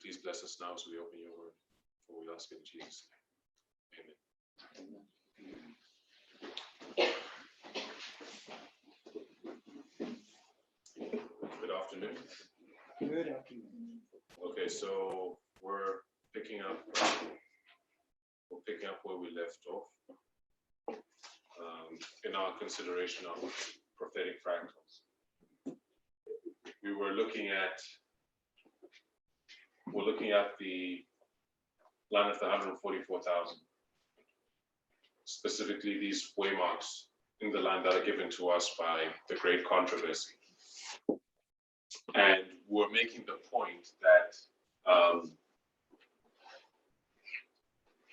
please bless us now as we open your word, for we ask in Jesus' name. Amen. Good afternoon. Good afternoon. Okay, so we're picking up where we left off in our consideration of prophetic fractals. We're looking at the line of the 144,000, specifically these waymarks in the line that are given to us by the great controversy. And we're making the point that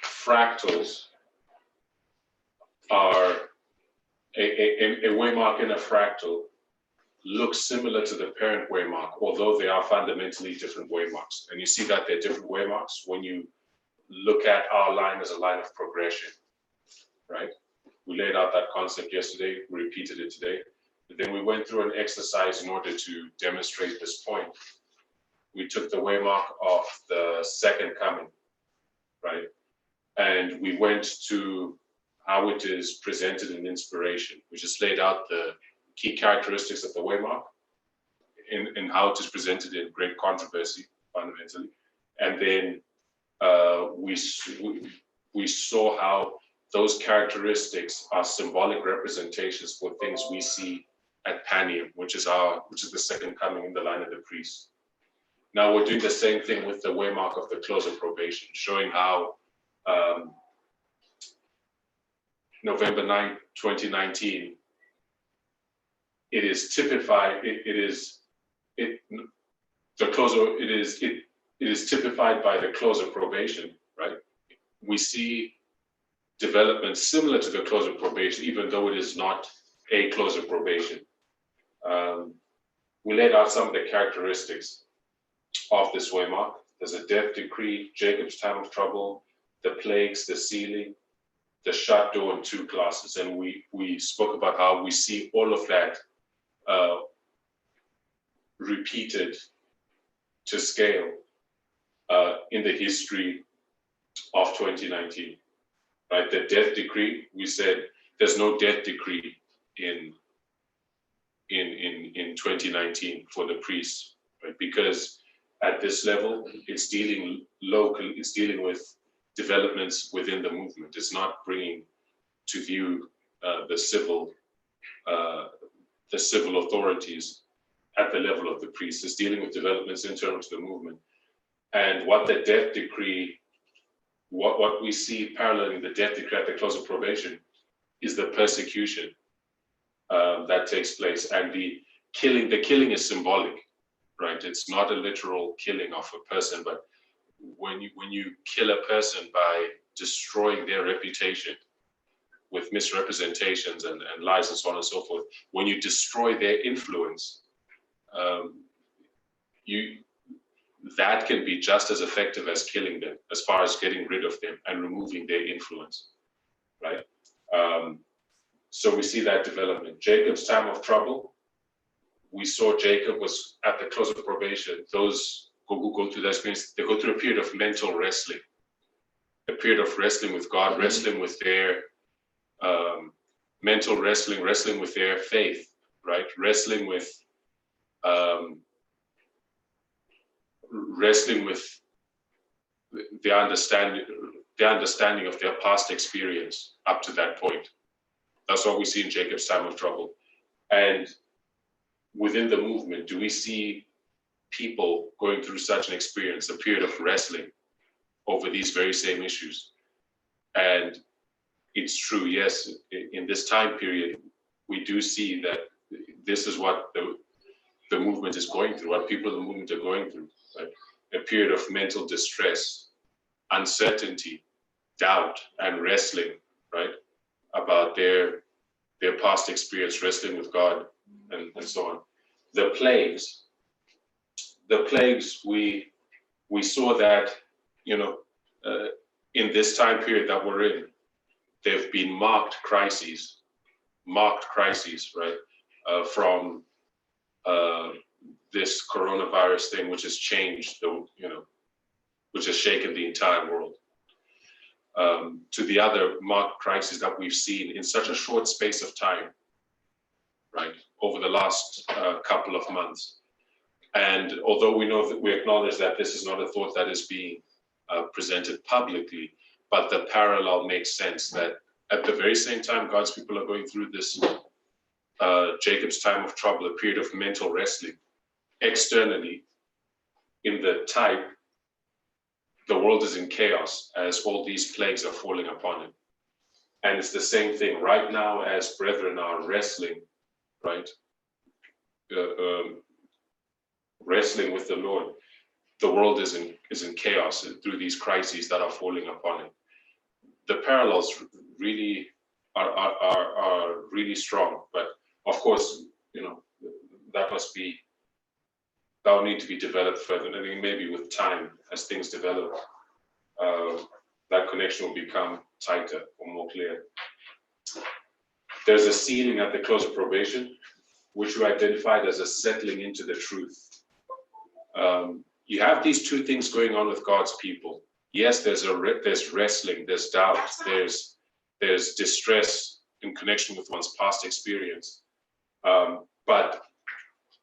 fractals are a waymark in a fractal looks similar to the parent waymark, although they are fundamentally different waymarks. And you see that they're different waymarks when you look at our line as a line of progression, right? We laid out that concept yesterday, we repeated it today. But then we went through an exercise in order to demonstrate this point. We took the waymark of the second coming, right? And we went to how it is presented in inspiration. We just laid out the key characteristics of the waymark in how it is presented in great controversy, fundamentally. And then we saw how those characteristics are symbolic representations for things we see at Panium, which is the second coming in the line of the priest. Now we're doing the same thing with the waymark of the close of probation, showing how November 9, 2019, it is typified. It is typified by the close of probation, right? We see developments similar to the close of probation, even though it is not a close of probation. We laid out some of the characteristics of this waymark. There's a death decree, Jacob's time of trouble, the plagues, the sealing, the shut door, and two classes. And we spoke about how we see all of that repeated to scale in the history of 2019. Right, the death decree, we said there's no death decree in 2019 for the priests, right? Because at this level, it's dealing locally, it's dealing with developments within the movement. It's not bringing to view the civil authorities at the level of the priests. It's dealing with developments internal to the movement. And what the death decree, what we see paralleling the death decree at the close of probation is the persecution that takes place. And the killing is symbolic, right? It's not a literal killing of a person, but when you kill a person by destroying their reputation with misrepresentations and lies and so on and so forth, when you destroy their influence, that can be just as effective as killing them, as far as getting rid of them and removing their influence, right? So we see that development. Jacob's time of trouble, we saw Jacob was at the close of probation. Those who go through that experience, they go through a period of mental wrestling, a period of wrestling with God, wrestling with their mental wrestling with their faith, right? Wrestling with the understanding of their past experience up to that point. That's what we see in Jacob's time of trouble. And within the movement, do we see people going through such an experience, a period of wrestling over these very same issues? And it's true, yes, in this time period, we do see that this is what the movement is going through, what people in the movement are going through, right? A period of mental distress, uncertainty, doubt, and wrestling, right? About their past experience, wrestling with God, and so on. The plagues, we saw that, in this time period that we're in, there have been marked crises, right? From this coronavirus thing, which has changed which has shaken the entire world, to the other marked crises that we've seen in such a short space of time, right, over the last couple of months. And although we acknowledge that this is not a thought that is being presented publicly, but the parallel makes sense that at the very same time God's people are going through this Jacob's time of trouble, a period of mental wrestling, externally, in the type, the world is in chaos as all these plagues are falling upon it. And it's the same thing right now as brethren are wrestling, right? Wrestling with the Lord. The world is in chaos through these crises that are falling upon it. The parallels really are really strong, but of course, that will need to be developed further. And I think maybe with time, as things develop, that connection will become tighter or more clear. There's a sealing at the close of probation, which we identified as a settling into the truth. You have these two things going on with God's people. Yes, there's wrestling, there's doubt, there's distress in connection with one's past experience, but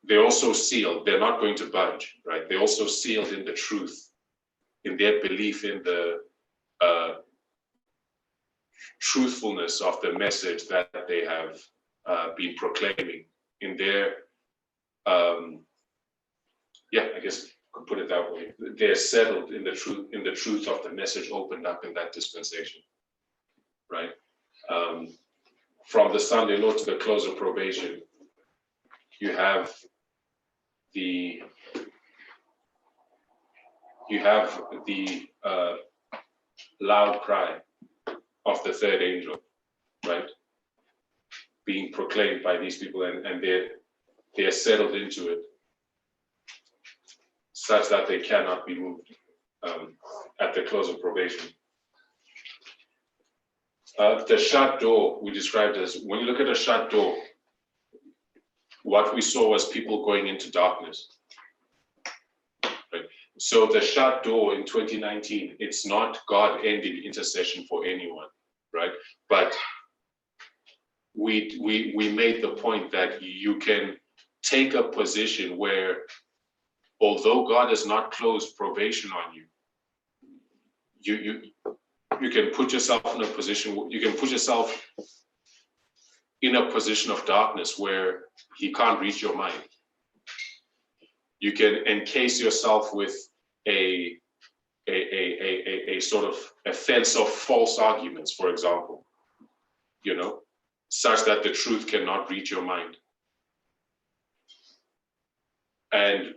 they're also sealed. They're not going to budge, right? They're also sealed in the truth, in their belief in the truthfulness of the message that they have been proclaiming, in their, I guess I could put it that way. They're settled in the truth of the message opened up in that dispensation, right? From the Sunday law to the close of probation, you have the loud cry of the third angel, right? Being proclaimed by these people, and they're settled into it, such that they cannot be moved at the close of probation. The shut door we described as, when you look at a shut door, what we saw was people going into darkness. Right? So the shut door in 2019, it's not God ending intercession for anyone, right? But we made the point that you can take a position where, although God has not closed probation on you, you can put yourself in a position. You can put yourself in a position of darkness where He can't reach your mind. You can encase yourself with a sort of a fence of false arguments, for example, such that the truth cannot reach your mind. And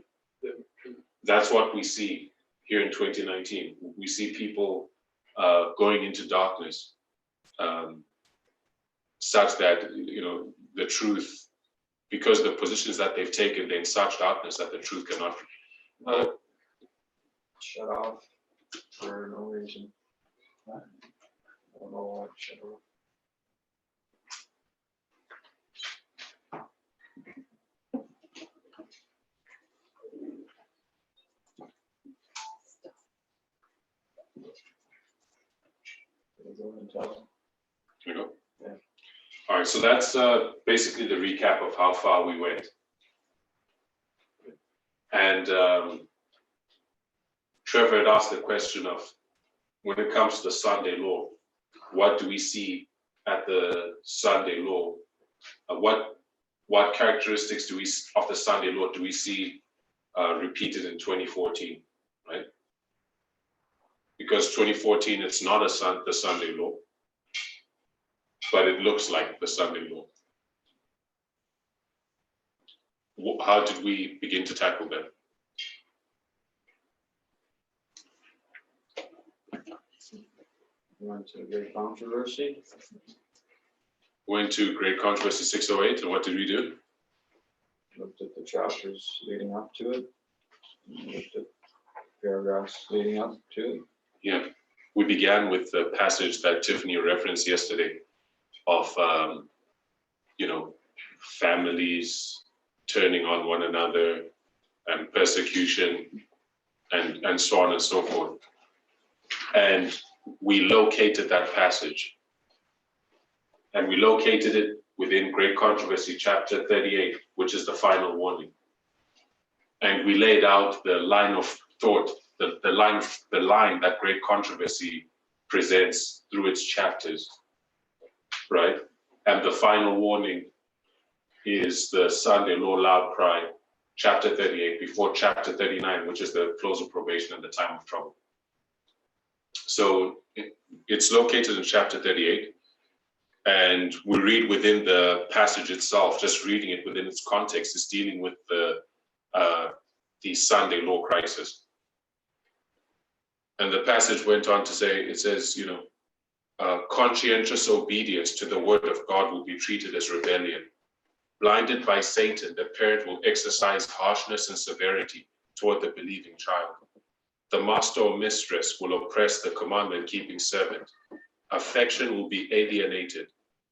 that's what we see here in 2019. We see people going into darkness, such that the truth, because the positions that they've taken, they're in such darkness that the truth cannot Shut off for no reason. I don't know why shut off. you know. Yeah. All right, so that's basically the recap of how far we went. And Trevor had asked the question of, when it comes to the Sunday law, what do we see at the Sunday law? What characteristics of the Sunday law do we see repeated in 2014, right? Because 2014, it's not the Sunday law, but it looks like the Sunday law. How did we begin to tackle that? Went to great controversy. Went to Great Controversy 608, and what did we do? Looked at the chapters leading up to it. Looked at paragraphs leading up to it. Yeah, we began with the passage that Tiffany referenced yesterday of, families turning on one another and persecution and so on and so forth. And we located that passage. And we located it within Great Controversy, chapter 38, which is the final warning. And we laid out the line of thought, the line that Great Controversy presents through its chapters, right? And the final warning is the Sunday Law Loud Cry, chapter 38, before chapter 39, which is the close of probation and the time of trouble. So it's located in chapter 38. And we read within the passage itself, just reading it within its context, is dealing with the Sunday law crisis. And the passage went on to say, it says, conscientious obedience to the word of God will be treated as rebellion. Blinded by Satan, the parent will exercise harshness and severity toward the believing child. The master or mistress will oppress the commandment-keeping servant. Affection will be alienated.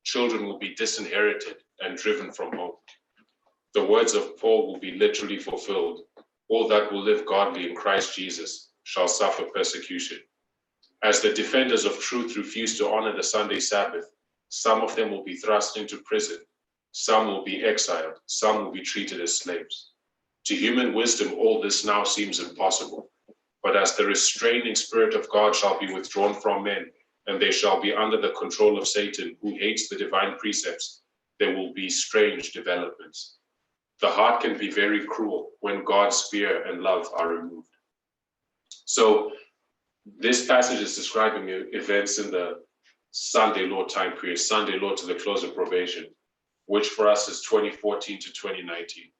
Children will be disinherited and driven from home. The words of Paul will be literally fulfilled. All that will live godly in Christ Jesus shall suffer persecution. As the defenders of truth refuse to honor the Sunday Sabbath, some of them will be thrust into prison. Some will be exiled. Some will be treated as slaves. To human wisdom, all this now seems impossible. But as the restraining spirit of God shall be withdrawn from men, and they shall be under the control of Satan, who hates the divine precepts, there will be strange developments. The heart can be very cruel when God's fear and love are removed. So this passage is describing events in the Sunday law time period, Sunday law to the close of probation, which for us is 2014 to 2019.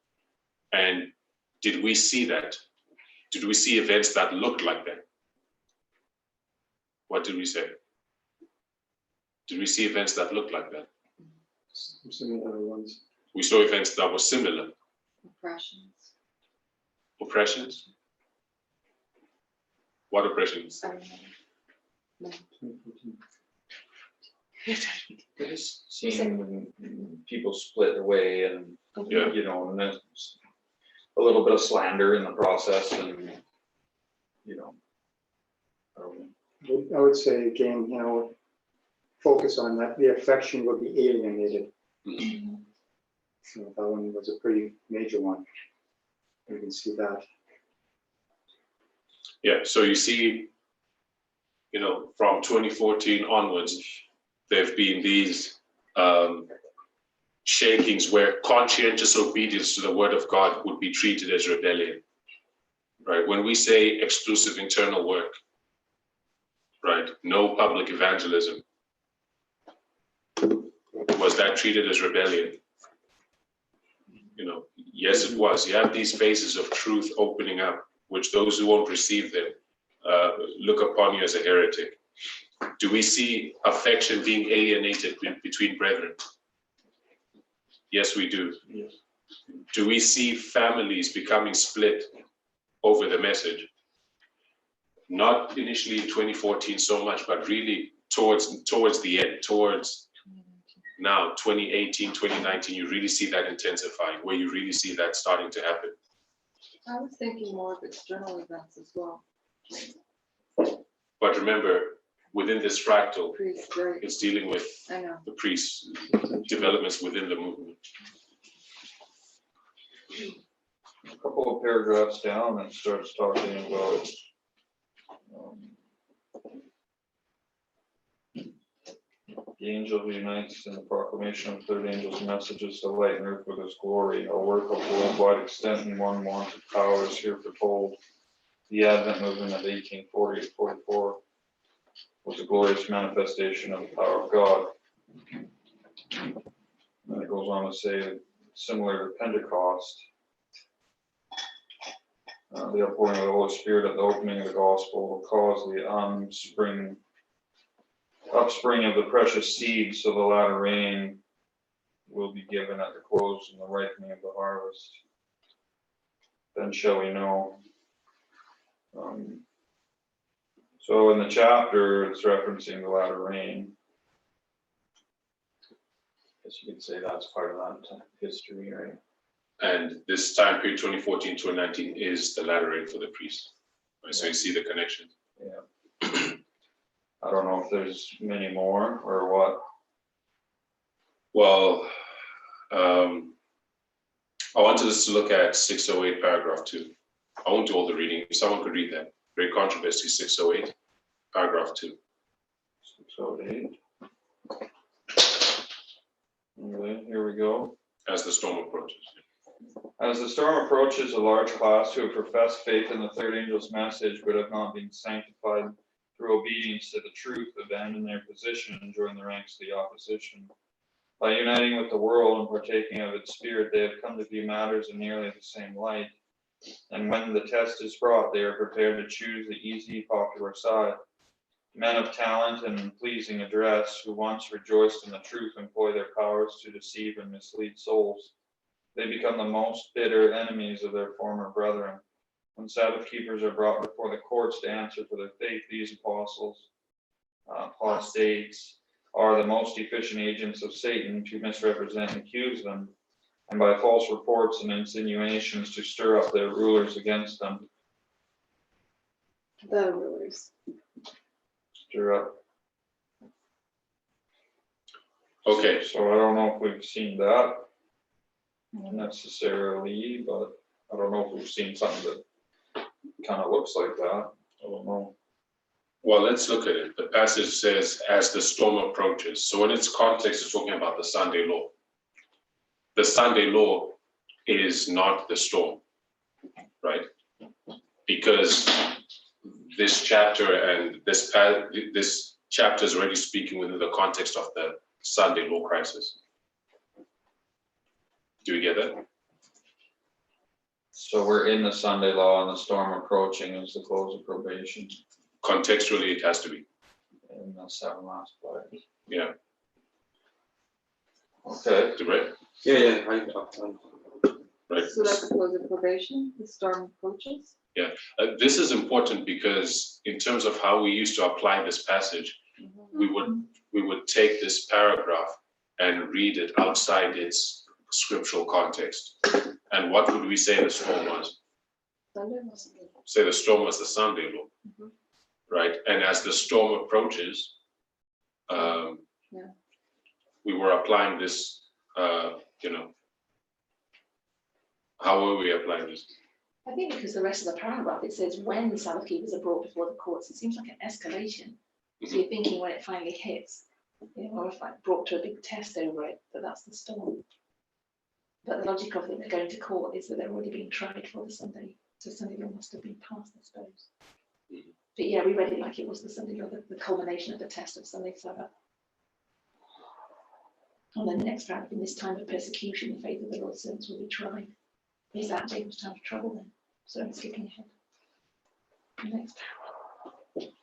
And did we see that? Did we see events that looked like that? What did we say? Did we see events that looked like that? Similar ones. We saw events that were similar. Oppressions. Oppressions? What oppressions? Just seeing people split away and, Yeah. and then a little bit of slander in the process and, I don't know. I would say again, focus on that. The affection will be alienated. Mm-hmm. So that one was a pretty major one. You can see that. Yeah, so you see, from 2014 onwards, there have been these shakings where conscientious obedience to the word of God would be treated as rebellion, right? When we say exclusive internal work, right, no public evangelism, was that treated as rebellion? Yes, it was. You have these phases of truth opening up, which those who won't receive them look upon you as a heretic. Do we see affection being alienated between brethren? Yes, we do. Yes. Do we see families becoming split over the message? Not initially in 2014 so much, but really towards the end, towards now, 2018, 2019, you really see that intensifying, where you really see that starting to happen. I was thinking more of external events as well. But remember, within this fractal, Priest, right? it's dealing with I know. the priests, developments within the movement. A couple of paragraphs down, it starts talking about the angel unites in the proclamation of third angel's messages to lighten earth with his glory. A work of worldwide extent and one wanted power is here foretold. The Advent movement of 1840 to 44 was a glorious manifestation of the power of God. And it goes on to say, similar to Pentecost, the outpouring of the Holy Spirit at the opening of the gospel will cause the upspring of the precious seed, so the latter rain will be given at the close and the ripening of the harvest. Then shall we know. So in the chapter, it's referencing the latter rain. I guess you could say that's part of that history, right? And this time period, 2014, 2019, is the latter rain for the priests. Right, so you see the connection. Yeah. I don't know if there's many more or what. Well, I wanted us to look at 608 paragraph 2. I won't do all the reading. If someone could read that. Great controversy 608 paragraph 2. 608. Okay, here we go. As the storm approaches. As the storm approaches, a large class who have professed faith in the third angel's message but have not been sanctified through obedience to the truth abandon their position and join the ranks of the opposition. By uniting with the world and partaking of its spirit, they have come to view matters in nearly the same light. And when the test is brought, they are prepared to choose the easy, popular side. Men of talent and pleasing address, who once rejoiced in the truth, employ their powers to deceive and mislead souls. They become the most bitter enemies of their former brethren. When Sabbath keepers are brought before the courts to answer for their faith, these apostates are the most efficient agents of Satan to misrepresent and accuse them, and by false reports and insinuations to stir up their rulers against them. The rulers. Stir up. Okay. So I don't know if we've seen that necessarily, but I don't know if we've seen something that kind of looks like that. I don't know. Well, let's look at it. The passage says, as the storm approaches. So in its context, it's talking about the Sunday law. The Sunday law is not the storm, right? Because this chapter and this chapter is already speaking within the context of the Sunday law crisis. Do we get that? So we're in the Sunday law and the storm approaching is the close of probation Contextually, it has to be. in the 7 last plagues. Yeah. Okay. Right? Yeah, Right. So that's the close of probation, the storm approaches. This is important because in terms of how we used to apply this passage, we would take this paragraph and read it outside its scriptural context. And what would we say the storm was? Sunday must be. Say the storm was the Sunday law, Mhm. right? And as the storm approaches, we were applying this, how were we applying this? I think because the rest of the paragraph, it says when Sabbath keepers are brought before the courts, it seems like an escalation. So you're thinking when it finally hits, or if like brought to a big test over it, that's the storm. But the logic of it, they're going to court is that they're already being tried for the Sunday. So Sunday law must have been passed, I suppose. But yeah, we read it like it was the Sunday law, the culmination of the test of Sunday Sabbath. And then the next paragraph, in this time of persecution, the faith of the Lord's servants will be tried. Is that Jacob's time of trouble then? So I'm skipping ahead. The next paragraph.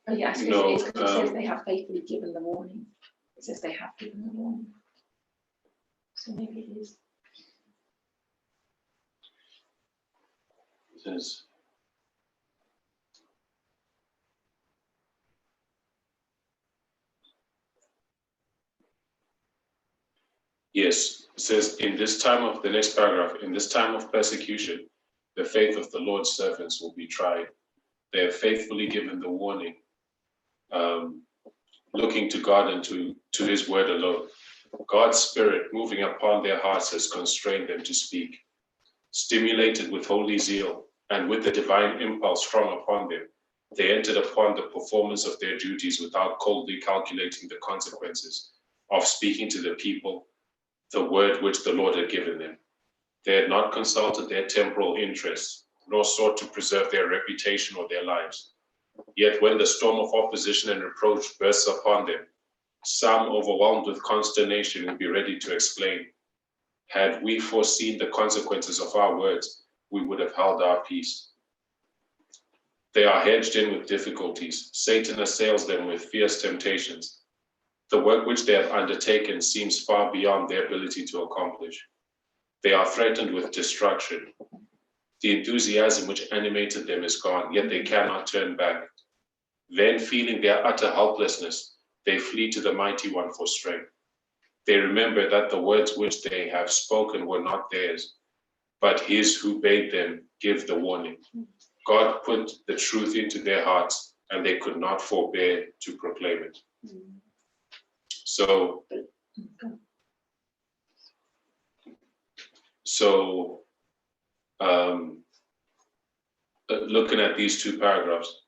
Oh yeah, I suppose it's because it says they have faithfully given the warning. It says they have given the warning. So maybe it is. It says, yes, it says in this time of the next paragraph, in this time of persecution, the faith of the Lord's servants will be tried. They have faithfully given the warning, looking to God and to his word alone. God's spirit moving upon their hearts has constrained them to speak. Stimulated with holy zeal and with the divine impulse strong upon them, they entered upon the performance of their duties without coldly calculating the consequences of speaking to the people the word which the Lord had given them. They had not consulted their temporal interests, nor sought to preserve their reputation or their lives. Yet when the storm of opposition and reproach bursts upon them, some, overwhelmed with consternation, will be ready to exclaim, had we foreseen the consequences of our words, we would have held our peace. They are hedged in with difficulties. Satan assails them with fierce temptations. The work which they have undertaken seems far beyond their ability to accomplish. They are threatened with destruction. The enthusiasm which animated them is gone, yet they cannot turn back. Then, feeling their utter helplessness, they flee to the Mighty One for strength. They remember that the words which they have spoken were not theirs, but his who bade them give the warning. God put the truth into their hearts and they could not forbear to proclaim it. So, looking at these two paragraphs,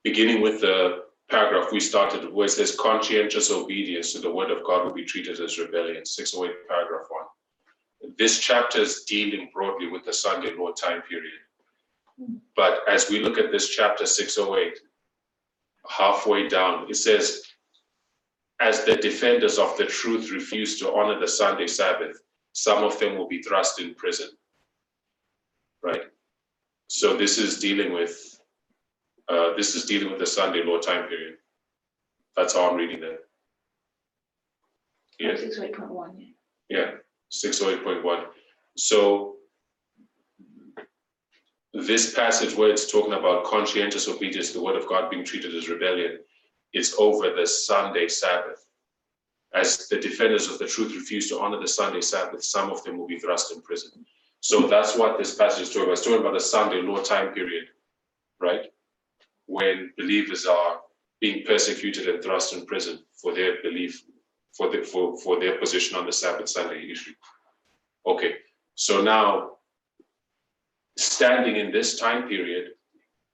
beginning with the paragraph we started where it says conscientious obedience to the word of God will be treated as rebellion, 608 paragraph 1. This chapter is dealing broadly with the Sunday law time period. But as we look at this chapter 608, halfway down, it says, as the defenders of the truth refuse to honor the Sunday Sabbath, some of them will be thrust in prison. Right? So this is dealing with the Sunday law time period. That's how I'm reading that. Yeah. 608.1. Yeah, 608.1. So this passage where it's talking about conscientious obedience to the word of God being treated as rebellion, it's over the Sunday Sabbath. As the defenders of the truth refuse to honor the Sunday Sabbath, some of them will be thrust in prison. So that's what this passage is talking about. It's talking about the Sunday law time period, right? When believers are being persecuted and thrust in prison for their belief, for their position on the Sabbath Sunday issue. Okay, so now, standing in this time period,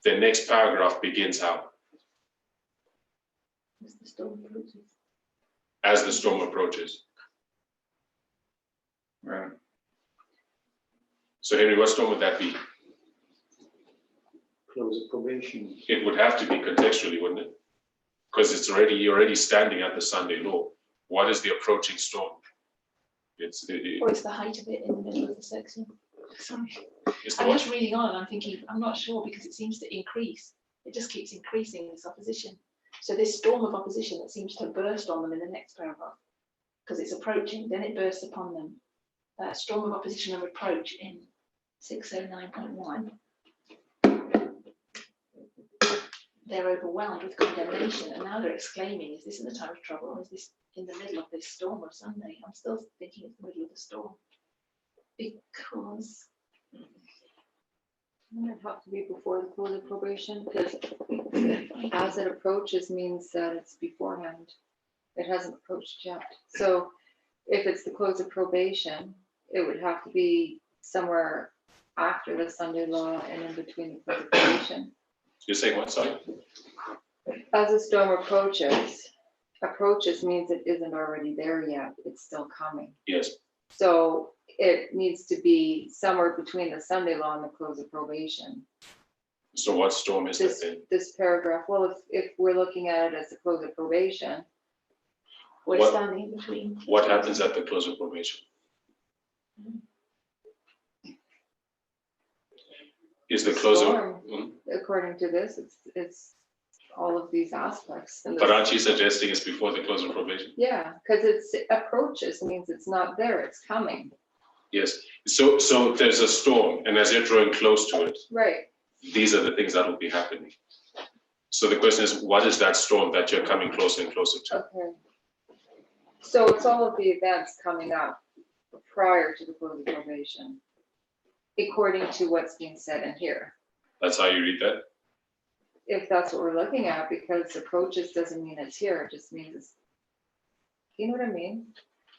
the next paragraph begins how? As the storm approaches. As the storm approaches. Right. So Henry, what storm would that be? Close of probation. It would have to be contextually, wouldn't it? Because you're already standing at the Sunday law. What is the approaching storm? Or it's the height of it in the middle of the section. Sorry. It's the I'm what? just reading on and I'm thinking, I'm not sure because it seems to increase. It just keeps increasing this opposition. So this storm of opposition that seems to burst on them in the next paragraph, because it's approaching, then it bursts upon them. Storm of opposition and reproach in 609.1. They're overwhelmed with condemnation and now they're exclaiming, is this in the time of trouble or is this in the middle of this storm of Sunday? I'm still thinking it's the middle of the storm. Because Wouldn't it have to be before the close of probation? Because as it approaches means that it's beforehand. It hasn't approached yet. So if it's the close of probation, it would have to be somewhere after the Sunday law and in between the close of probation. You're saying what, sorry? As a storm approaches means it isn't already there yet. It's still coming. Yes. So it needs to be somewhere between the Sunday law and the close of probation. So what storm is that then? This paragraph, well, if we're looking at it as the close of probation, we're What- standing in between. What happens at the close of probation? Is the close of... storm, Hmm? according to this, it's all of these aspects. And But aren't you suggesting it's before the close of probation? yeah, because it's approaches means it's not there, it's coming. Yes. So there's a storm, and as you're drawing close to it, Right. these are the things that will be happening. So the question is, what is that storm that you're coming closer and closer to? Okay. So it's all of the events coming up prior to the close of probation, according to what's being said in here. That's how you read that? If that's what we're looking at, because approaches doesn't mean it's here, it just means it's, you know what I mean?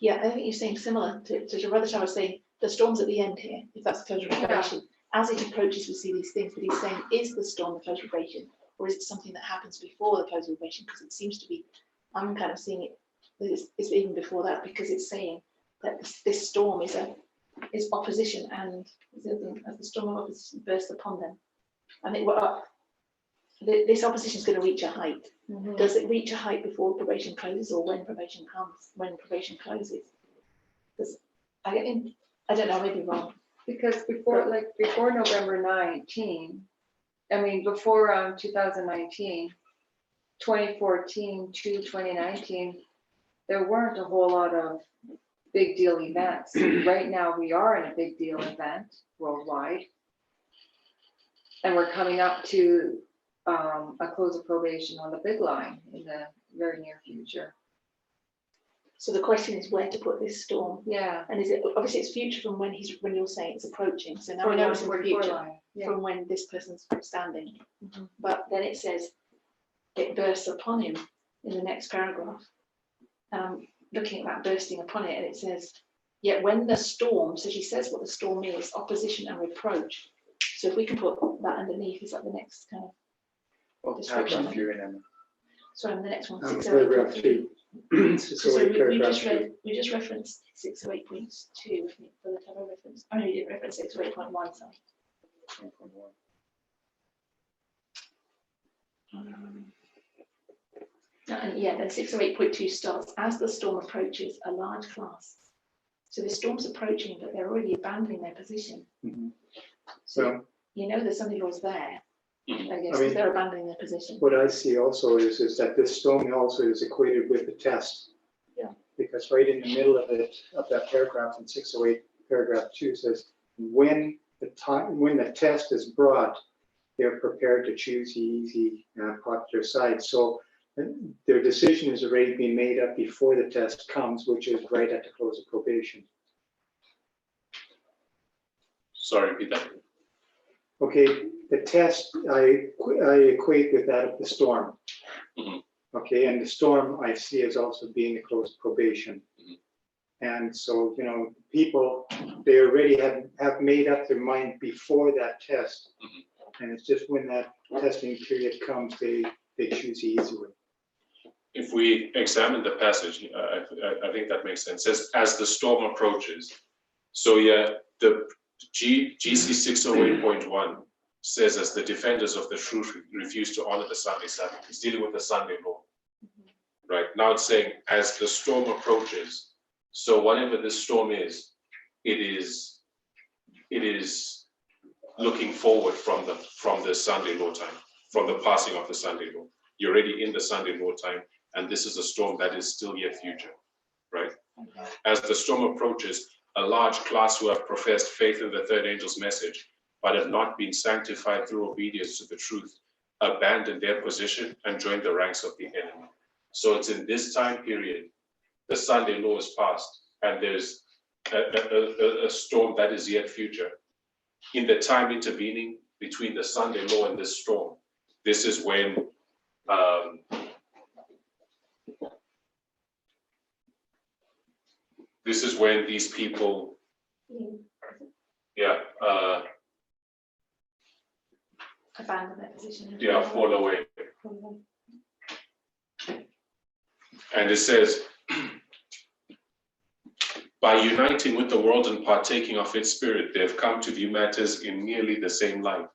Yeah, I think you're saying similar to your brother. I was saying the storm's at the end here, if that's the close of probation. As it approaches, we see these things, but he's saying, is the storm the close of probation, or is it something that happens before the close of probation? Because it seems to be, I'm kind of seeing it, it's even before that, because it's saying that this storm is opposition, and as the storm of opposition bursts upon them, and this opposition is going to reach a height. Does it reach a height before probation closes, or when probation comes, when probation closes? Because I don't know, maybe wrong. Because before November 19, I mean, before 2019, 2014 to 2019, there weren't a whole lot of big deal events. Right now, we are in a big deal event worldwide. And we're coming up to a close of probation on the big line in the very near future. So the question is where to put this storm, Yeah. and is it, obviously it's future from when you're saying it's approaching, so now Or I know one it's in the 44 future line. Yeah. from when this person's standing. Mhm. But then it says it bursts upon him in the next paragraph. Looking at that bursting upon it, and it says, yet when the storm, so she says what the storm is, opposition and reproach. So if we can put that underneath, is that the next kind of, What Description. paragraph you're in, Emma? sorry, the next one, Paragraph 608.2. 3. So 608, we paragraph just 3. read, we just referenced 608.2, I think, for the type of reference. Oh no, you didn't reference 608.1, sorry. And yeah, then 608.2 starts, as the storm approaches a large class. So the storm's approaching, but they're already abandoning their position. Mhm. So So you know there's somebody else there, I guess, I mean- because they're abandoning their position. what I see also is that this storm also is equated with the test. Yeah. Because right in the middle of it, of that paragraph in 608, paragraph 2 says, when the test is brought, they're prepared to choose the easy, popular side. So their decision is already being made up before the test comes, which is right at the close of probation. Sorry, repeat that. Okay, the test I equate with that of the storm. Mhm. Okay, and the storm I see as also being a close probation. Mhm. And so, people, they already have made up their mind before that test. Mhm. And it's just when that testing period comes, they choose the easy way. If we examine the passage, I think that makes sense. It says, as the storm approaches. So yeah, the GC 608.1 says, as the defenders of the truth refuse to honor the Sunday Sabbath. It's dealing with the Sunday law. Right, now it's saying, as the storm approaches, so whatever this storm is, it is looking forward from the Sunday law time, from the passing of the Sunday law. You're already in the Sunday law time, and this is a storm that is still yet future, right? As the storm approaches, a large class who have professed faith in the third angel's message, but have not been sanctified through obedience to the truth, abandon their position and join the ranks of the enemy. So it's in this time period, the Sunday law is passed, and there's a storm that is yet future. In the time intervening between the Sunday law and this storm, this is when these people, Abandon their position. fall away. And it says, by uniting with the world and partaking of its spirit, they have come to view matters in nearly the same light.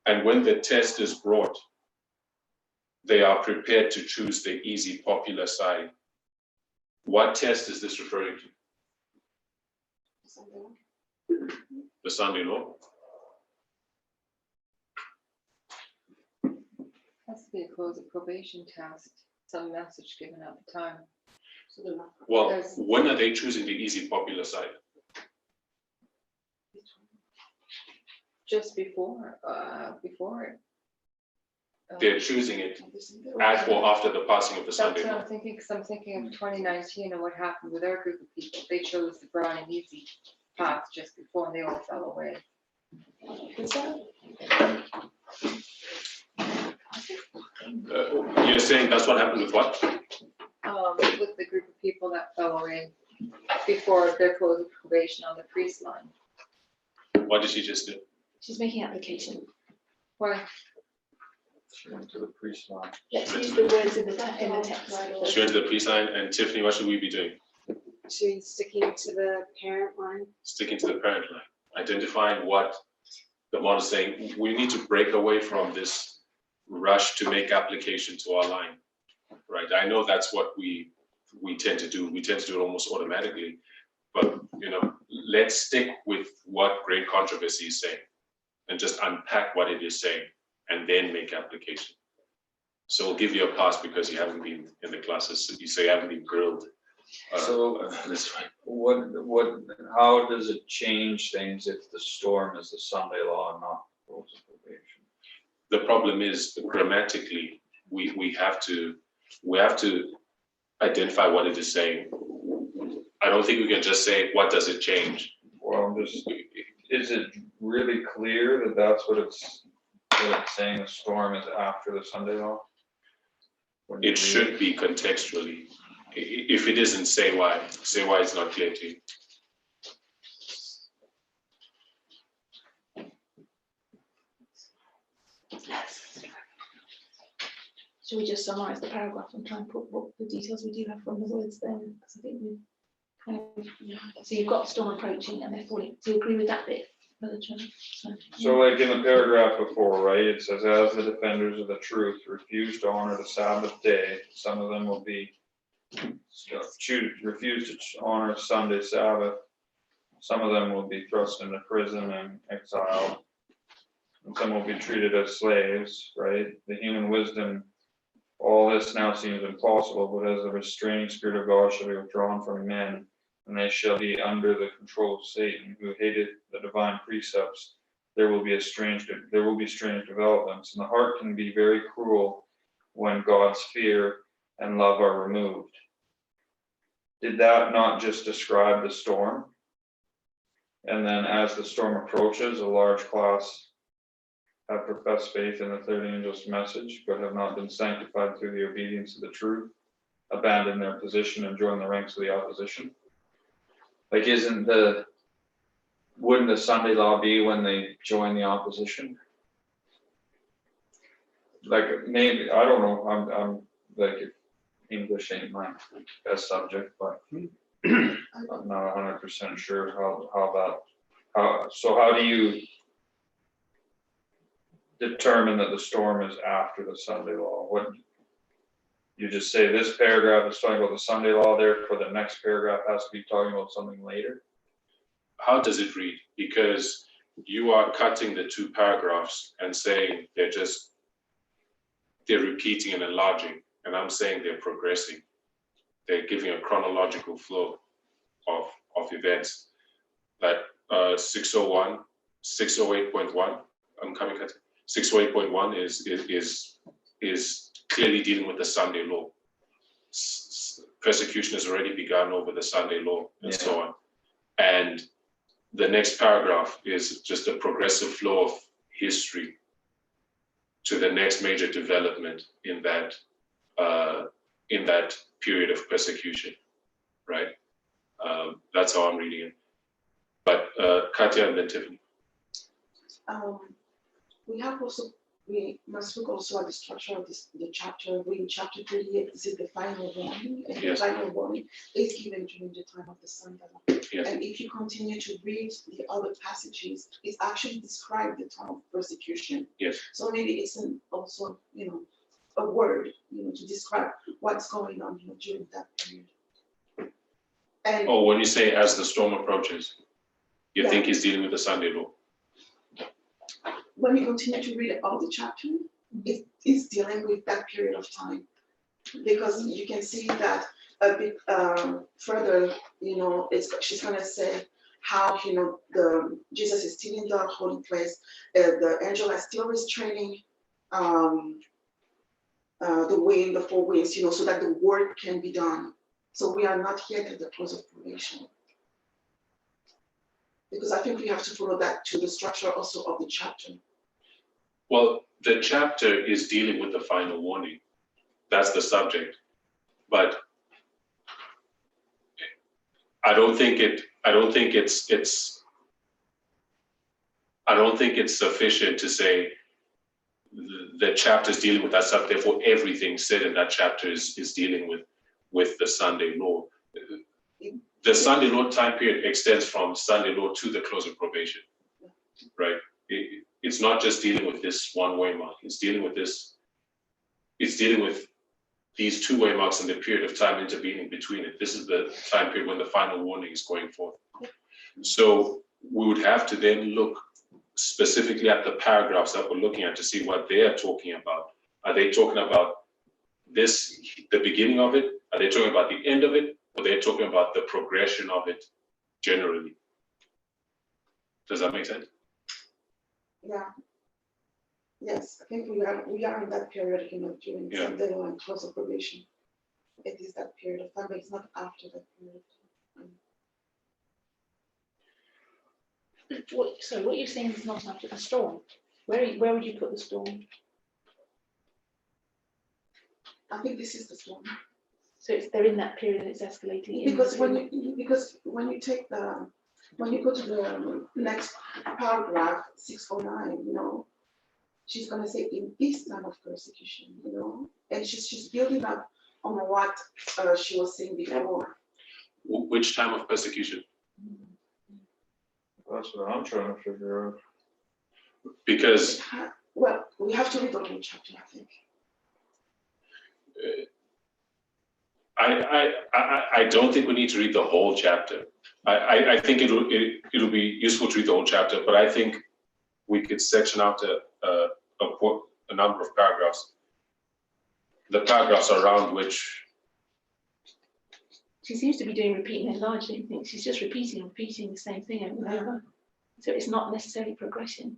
And when the test is brought, they are prepared to choose the easy, popular side. What test is this referring to? The Sunday law? Has to be a close of probation test, some message given at the time. Well, There's- when are they choosing the easy, popular side? Just before it. They're choosing it at or after the passing of the That's Sunday what law. I'm thinking, because I'm thinking of 2019 and what happened with our group of people. They chose the broad and easy path just before, and they all fell away. You're saying that's what happened with what? With the group of people that fell away before their close of probation on the priest line. What did she just do? She's making application. Why? She went to the priest line. Let's use the words in the text. She went to the priest line, and Tiffany, what should we be doing? She's sticking to the parent line. Sticking to the parent line, identifying what the model is saying. We need to break away from this rush to make application to our line, right? I know that's what we tend to do. We tend to do it almost automatically, but let's stick with what great controversy is saying, and just unpack what it is saying, and then make application. So we'll give you a pass because you haven't been in the classes. You say you haven't been grilled. So That's fine. how does it change things if the storm is the Sunday law and not rules of probation? The problem is grammatically, we have to identify what it is saying. I don't think we can just say, what does it change? Well, I'm just, is it really clear that that's what it's saying, the storm is after the Sunday law? When you It read should be contextually. If it isn't, say why. Say why it's not clear to you. Should we just summarize the paragraph and try and put what the details we do have from the words then? Because I think we kind of, so you've got storm approaching and they're falling. Do you agree with that bit? So like in the paragraph before, right, it says, as the defenders of the truth refuse to honor the Sabbath day, some of them will be refuse to honor Sunday Sabbath. Some of them will be thrust into prison and exiled. And some will be treated as slaves, right? The human wisdom, all this now seems impossible, but as the restraining spirit of God shall be withdrawn from men, and they shall be under the control of Satan, who hated the divine precepts, there will be strange developments, and the heart can be very cruel when God's fear and love are removed. Did that not just describe the storm? And then as the storm approaches, a large class have professed faith in the third angel's message, but have not been sanctified through the obedience of the truth, abandoned their position and joined the ranks of the opposition. Like, wouldn't the Sunday law be when they join the opposition? Like, maybe, I don't know, I'm like, English ain't my best subject, but I'm not 100% sure so how do you determine that the storm is after the Sunday law? What you just say this paragraph is talking about the Sunday law, therefore the next paragraph has to be talking about something later? How does it read? Because you are cutting the two paragraphs and saying they're repeating and enlarging, and I'm saying they're progressing. They're giving a chronological flow of events. That 601, 608.1, I'm coming at 608.1 is clearly dealing with the Sunday law. Persecution has already begun over the Sunday law and so on. And the next paragraph is just a progressive flow of history to the next major development in that period of persecution, right? That's how I'm reading it. But Katya and then Tiffany. We must look also at the structure of the chapter. In chapter 38, this is the final warning, and the final warning is given during the time of the Sunday law. Yes. And if you continue to read the other passages, it actually describes the time of persecution. Yes. So maybe it's also, a word, to describe what's going on, during that period. And when you say as the storm approaches, you think he's dealing with the Sunday law? when you continue to read all the chapter, it is dealing with that period of time, because you can see that a bit further, she's gonna say how, Jesus is still in the holy place, the angel is still restraining the wind, the four winds, so that the work can be done. So we are not yet at the close of probation. Because I think we have to follow that to the structure also of the chapter. Well, the chapter is dealing with the final warning. That's the subject. But I don't think it's sufficient to say the chapter is dealing with that subject, therefore everything said in that chapter is dealing with the Sunday law. The Sunday law time period extends from Sunday law to the close of probation, right? It's not just dealing with this one waymark. It's dealing with these two waymarks and the period of time intervening between it. This is the time period when the final warning is going forth. So we would have to then look specifically at the paragraphs that we're looking at to see what they are talking about. Are they talking about this, the beginning of it? Are they talking about the end of it? Or they're talking about the progression of it generally? Does that make sense? Yeah. Yes, I think we are in that period, during Sunday law and close of probation. it is that period of time, but it's not after that period of time. So what you're saying is not after the storm. Where would you put the storm? I think this is the storm. So they're in that period and it's escalating. Because when you take the, when you go to the next paragraph, 609, you know, she's gonna say in this time of persecution, you know, and she's building up on what she was saying before. Which time of persecution? That's what I'm trying to figure out. Because Well, we have to read the whole chapter, I think. I don't think we need to read the whole chapter. I think it'll be useful to read the whole chapter, but I think we could section out a number of paragraphs. The paragraphs around which She seems to be doing repeating and enlarge, don't you think? She's just repeating the same thing over and over. So it's not necessarily progression.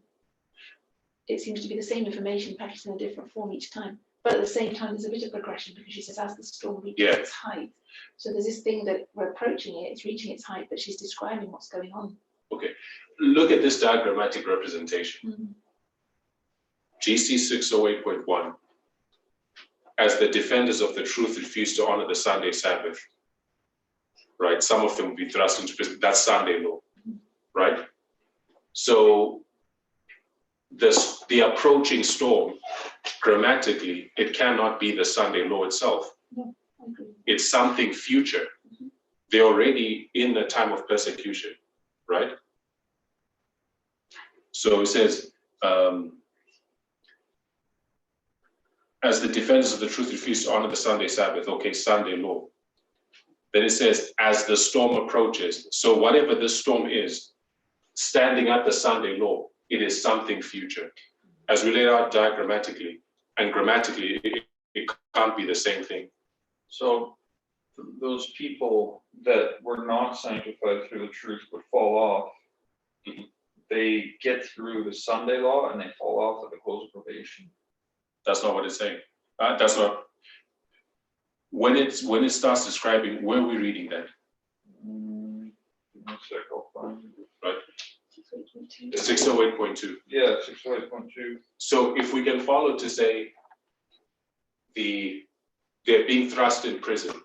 It seems to be the same information packaged in a different form each time. But at the same time, there's a bit of progression because she says as the storm reaches its height. So there's this thing that we're approaching it, it's reaching its height, but she's describing what's going on. Okay, look at this diagrammatic representation. GC 608.1, as the defenders of the truth refuse to honor the Sunday Sabbath, right? Some of them will be thrust into prison. That's Sunday law, right? So the approaching storm, grammatically, it cannot be the Sunday law itself. No, I agree. It's something future. They're already in the time of persecution, right? So it says, as the defenders of the truth refuse to honor the Sunday Sabbath, okay, Sunday law. Then it says, as the storm approaches. So whatever this storm is, standing at the Sunday law, it is something future. As we laid out diagrammatically and grammatically, it can't be the same thing. So those people that were not sanctified through the truth but fall off, they get through the Sunday law and they fall off at the close of probation. That's not what it's saying. That's not. When it starts describing, where are we reading that? Give me a sec, I'll find it. Right. 608.2. Yeah, 608.2. So if we can follow to say they're being thrust in prison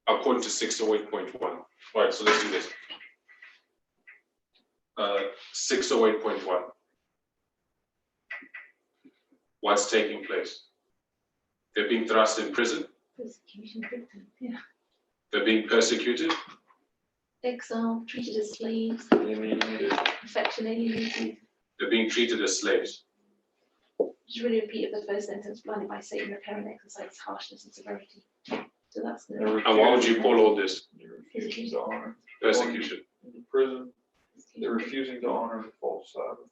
according to 608.1. All right, so let's do this. 608.1. What's taking place? They're being thrust in prison. Persecution victim, yeah. They're being persecuted. Exiled, treated as slaves, Alienated. affection alienated. They're being treated as slaves. Just really repeat the first sentence, blinded by Satan, the parent exercises harshness and severity. So that's the And what would you call all this? They're refusing to honor. Persecution. In prison, they're refusing to honor the false Sabbath.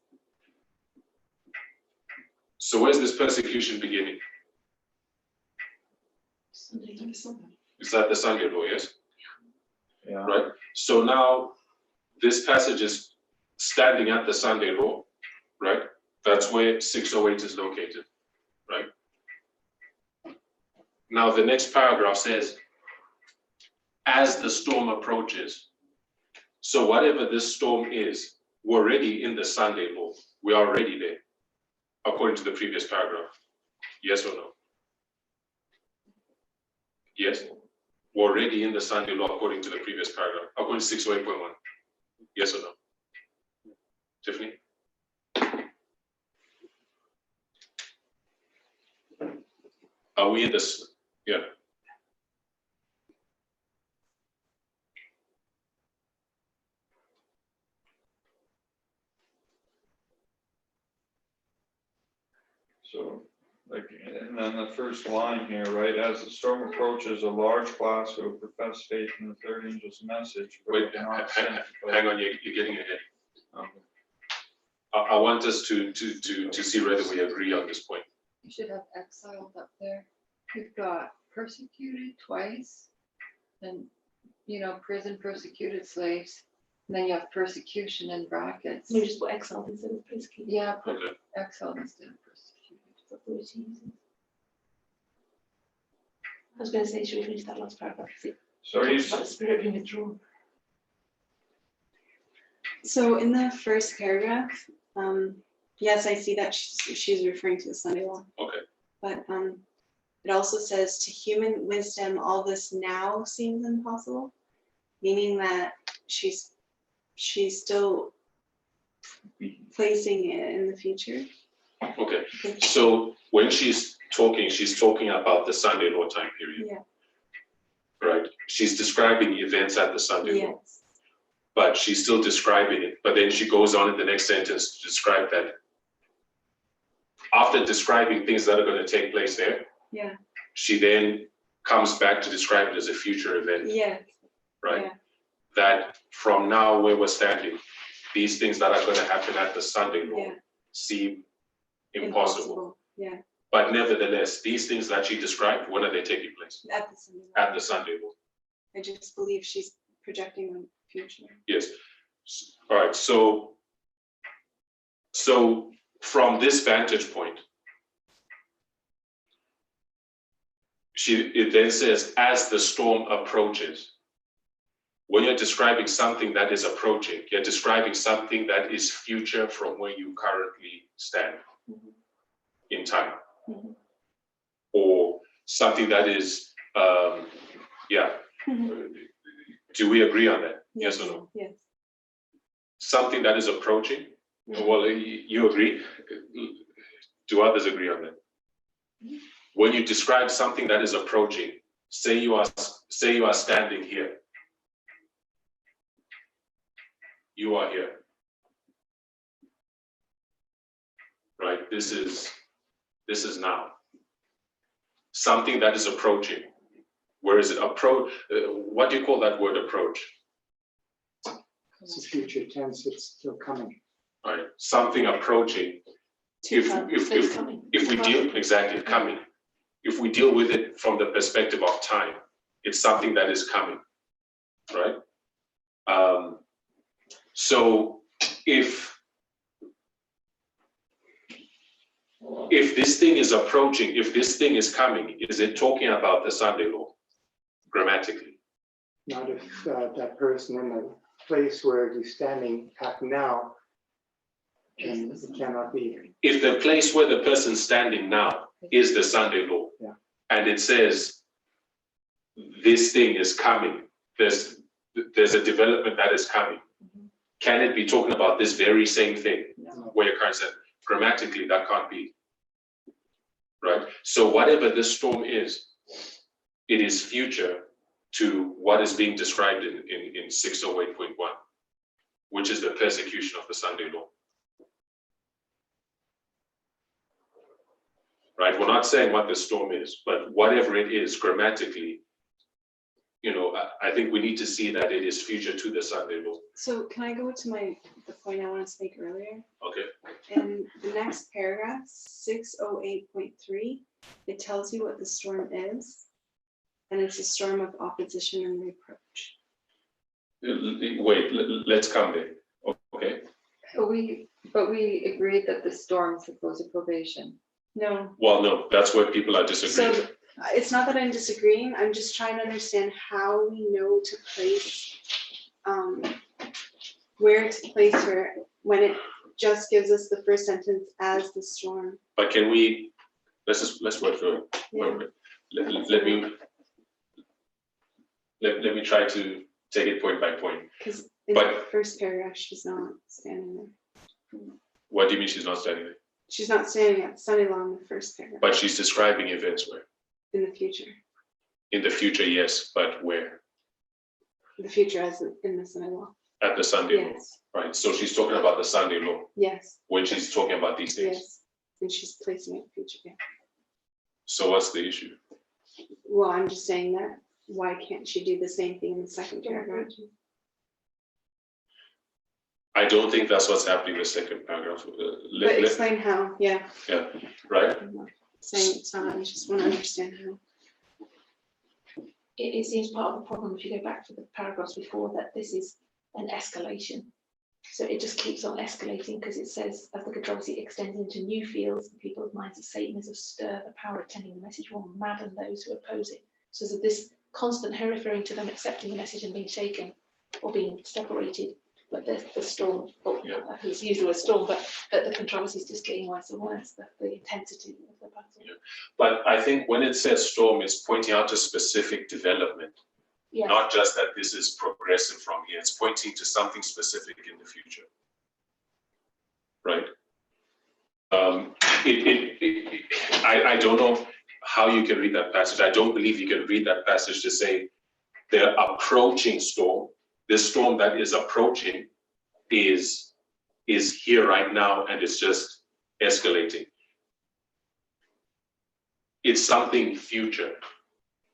So where's this persecution beginning? Sunday. Is that the Sunday law, yes? Yeah. Right? So now this passage is standing at the Sunday law, right? That's where 608 is located, right? Now the next paragraph says, as the storm approaches. So whatever this storm is, we're already in the Sunday law. We're already there, according to the previous paragraph. Yes or no? Yes? We're already in the Sunday law according to the previous paragraph, according to 608.1. Yes or no? Tiffany? Are we in this? Yeah. So, like, and then the first line here, right? As the storm approaches, a large class who have professed faith in the third angel's message, but Wait, are not hang sanctified. on, you're getting ahead. I want us to see whether we agree on this point. You should have exiled up there. You've got persecuted twice, and prison persecuted slaves. And then you have persecution in brackets. Maybe just put exiled instead of persecuted. Yeah, put Okay. exiled instead of persecuted. That's what it uses. I was going to say, should we finish that last paragraph? 'Cause it So are you, talks about the spirit being withdrawn. So in the first paragraph, yes, I see that she's referring to the Sunday law. Okay. But it also says, to human wisdom, all this now seems impossible, meaning that she's still placing it in the future. Okay, so when she's talking about the Sunday law time period. Yeah. Right, she's describing events at the Sunday law, Yes. but she's still describing it, but then she goes on in the next sentence to describe that. After describing things that are going to take place there, Yeah. she then comes back to describe it as a future event, Yes. right? Yeah. That from now where we're standing, these things that are going to happen at the Sunday law Yeah. seem impossible. Yeah. But nevertheless, these things that she described, when are they taking place? At the Sunday law. At the Sunday law. I just believe she's projecting the future. Yes. All right. So from this vantage point, it then says, as the storm approaches. When you're describing something that is approaching, you're describing something that is future from where you currently stand in time, or something that is, Do we agree on that? Yes or no? Yes. Something that is approaching. Well, you agree. Do others agree on that? When you describe something that is approaching, say you are standing here. You are here. Right? This is now. Something that is approaching. Where is it? Approach. What do you call that word, approach? It's a future tense, it's still coming. Right. Something approaching. If we deal exactly coming, if we deal with it from the perspective of time, it's something that is coming, right? So if this thing is approaching, if this thing is coming, is it talking about the Sunday law grammatically? Not if that person in the place where he's standing at now, and it cannot be. If the place where the person's standing now is the Sunday law, Yeah. and it says this thing is coming, there's a development that is coming, can it be talking about this very same thing where you're currently saying? Grammatically, that can't be, right? So whatever this storm is, it is future to what is being described in 608.1, which is the persecution of the Sunday law. Right? We're not saying what the storm is, but whatever it is grammatically, I think we need to see that it is future to the Sunday law. So can I go to the point I want to make earlier? Okay. In the next paragraph, 608.3, it tells you what the storm is, and it's a storm of opposition and reproach. Wait, let's come there. Okay. But we agreed that the storm is supposed to probation. No, Well, no, that's where people are disagreeing. so it's not that I'm disagreeing. I'm just trying to understand how we know to place, where to place her when it just gives us the first sentence as the storm. But can we, let's work through it. Yeah. Let me try to take it point by point. Because in the But- first paragraph, she's not standing there. What do you mean she's not standing there? She's not standing at Sunday law in the first paragraph. But she's describing events where? In the future. In the future, yes, but where? The future as in the Sunday law. At the Sunday law, Yes. right? So she's talking about the Sunday law Yes. when she's talking about these things. Yes. And she's placing it in future. Yeah. So what's the issue? Well, I'm just saying that why can't she do the same thing in the second paragraph? I don't think that's what's happening in the second paragraph. But explain how. Yeah. Right? I'm not saying it's not. I just want to understand how. It seems part of the problem, if you go back to the paragraphs before, that this is an escalation. So it just keeps on escalating because it says, as the controversy extends into new fields, the people's minds of Satan is of stir, the power of attending the message will madden those who oppose it. So there's this constant her referring to them accepting the message and being shaken or being separated. But the storm, it's used the word storm, but the controversy is just getting worse and worse, the intensity of the battle. Yeah. But I think when it says storm, it's pointing out a specific development, Yeah. not just that this is progressive from here. It's pointing to something specific in the future, right? I don't know how you can read that passage. I don't believe you can read that passage to say the approaching storm. This storm that is approaching is here right now and it's just escalating. It's something future.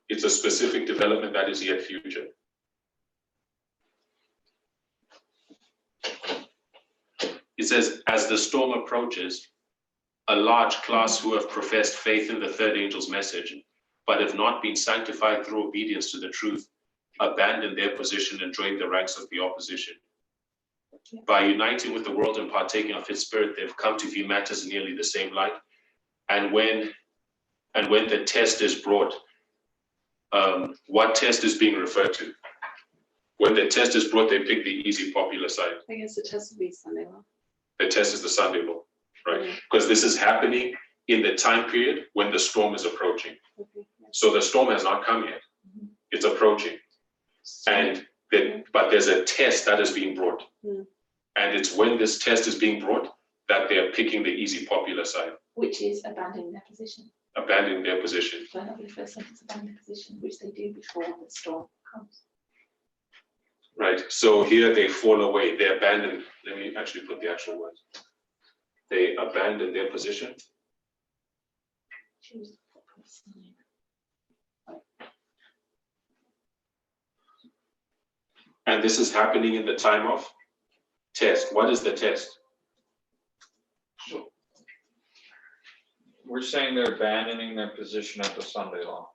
It's a specific development that is yet future. It says, as the storm approaches, a large class who have professed faith in the third angel's message, but have not been sanctified through obedience to the truth, abandon their position and join the ranks of the opposition. By uniting with the world and partaking of its spirit, they've come to view matters in nearly the same light. And when the test is brought, what test is being referred to? When the test is brought, they pick the easy popular side. I guess the test would be Sunday law. The test is the Sunday law, right? Because this is happening in the time period when the storm is approaching. Okay. So the storm has not come yet. It's approaching. But there's a test that is being brought. And it's when this test is being brought that they're picking the easy popular side. Which is abandoning their position. Abandoning their position. So that'll be the first sentence, abandon their position, which they do before the storm comes. Right. So here they fall away. They abandon. Let me actually put the actual words. They abandon their position. Choose the proper sign. And this is happening in the time of test. What is the test? We're saying they're abandoning their position at the Sunday law.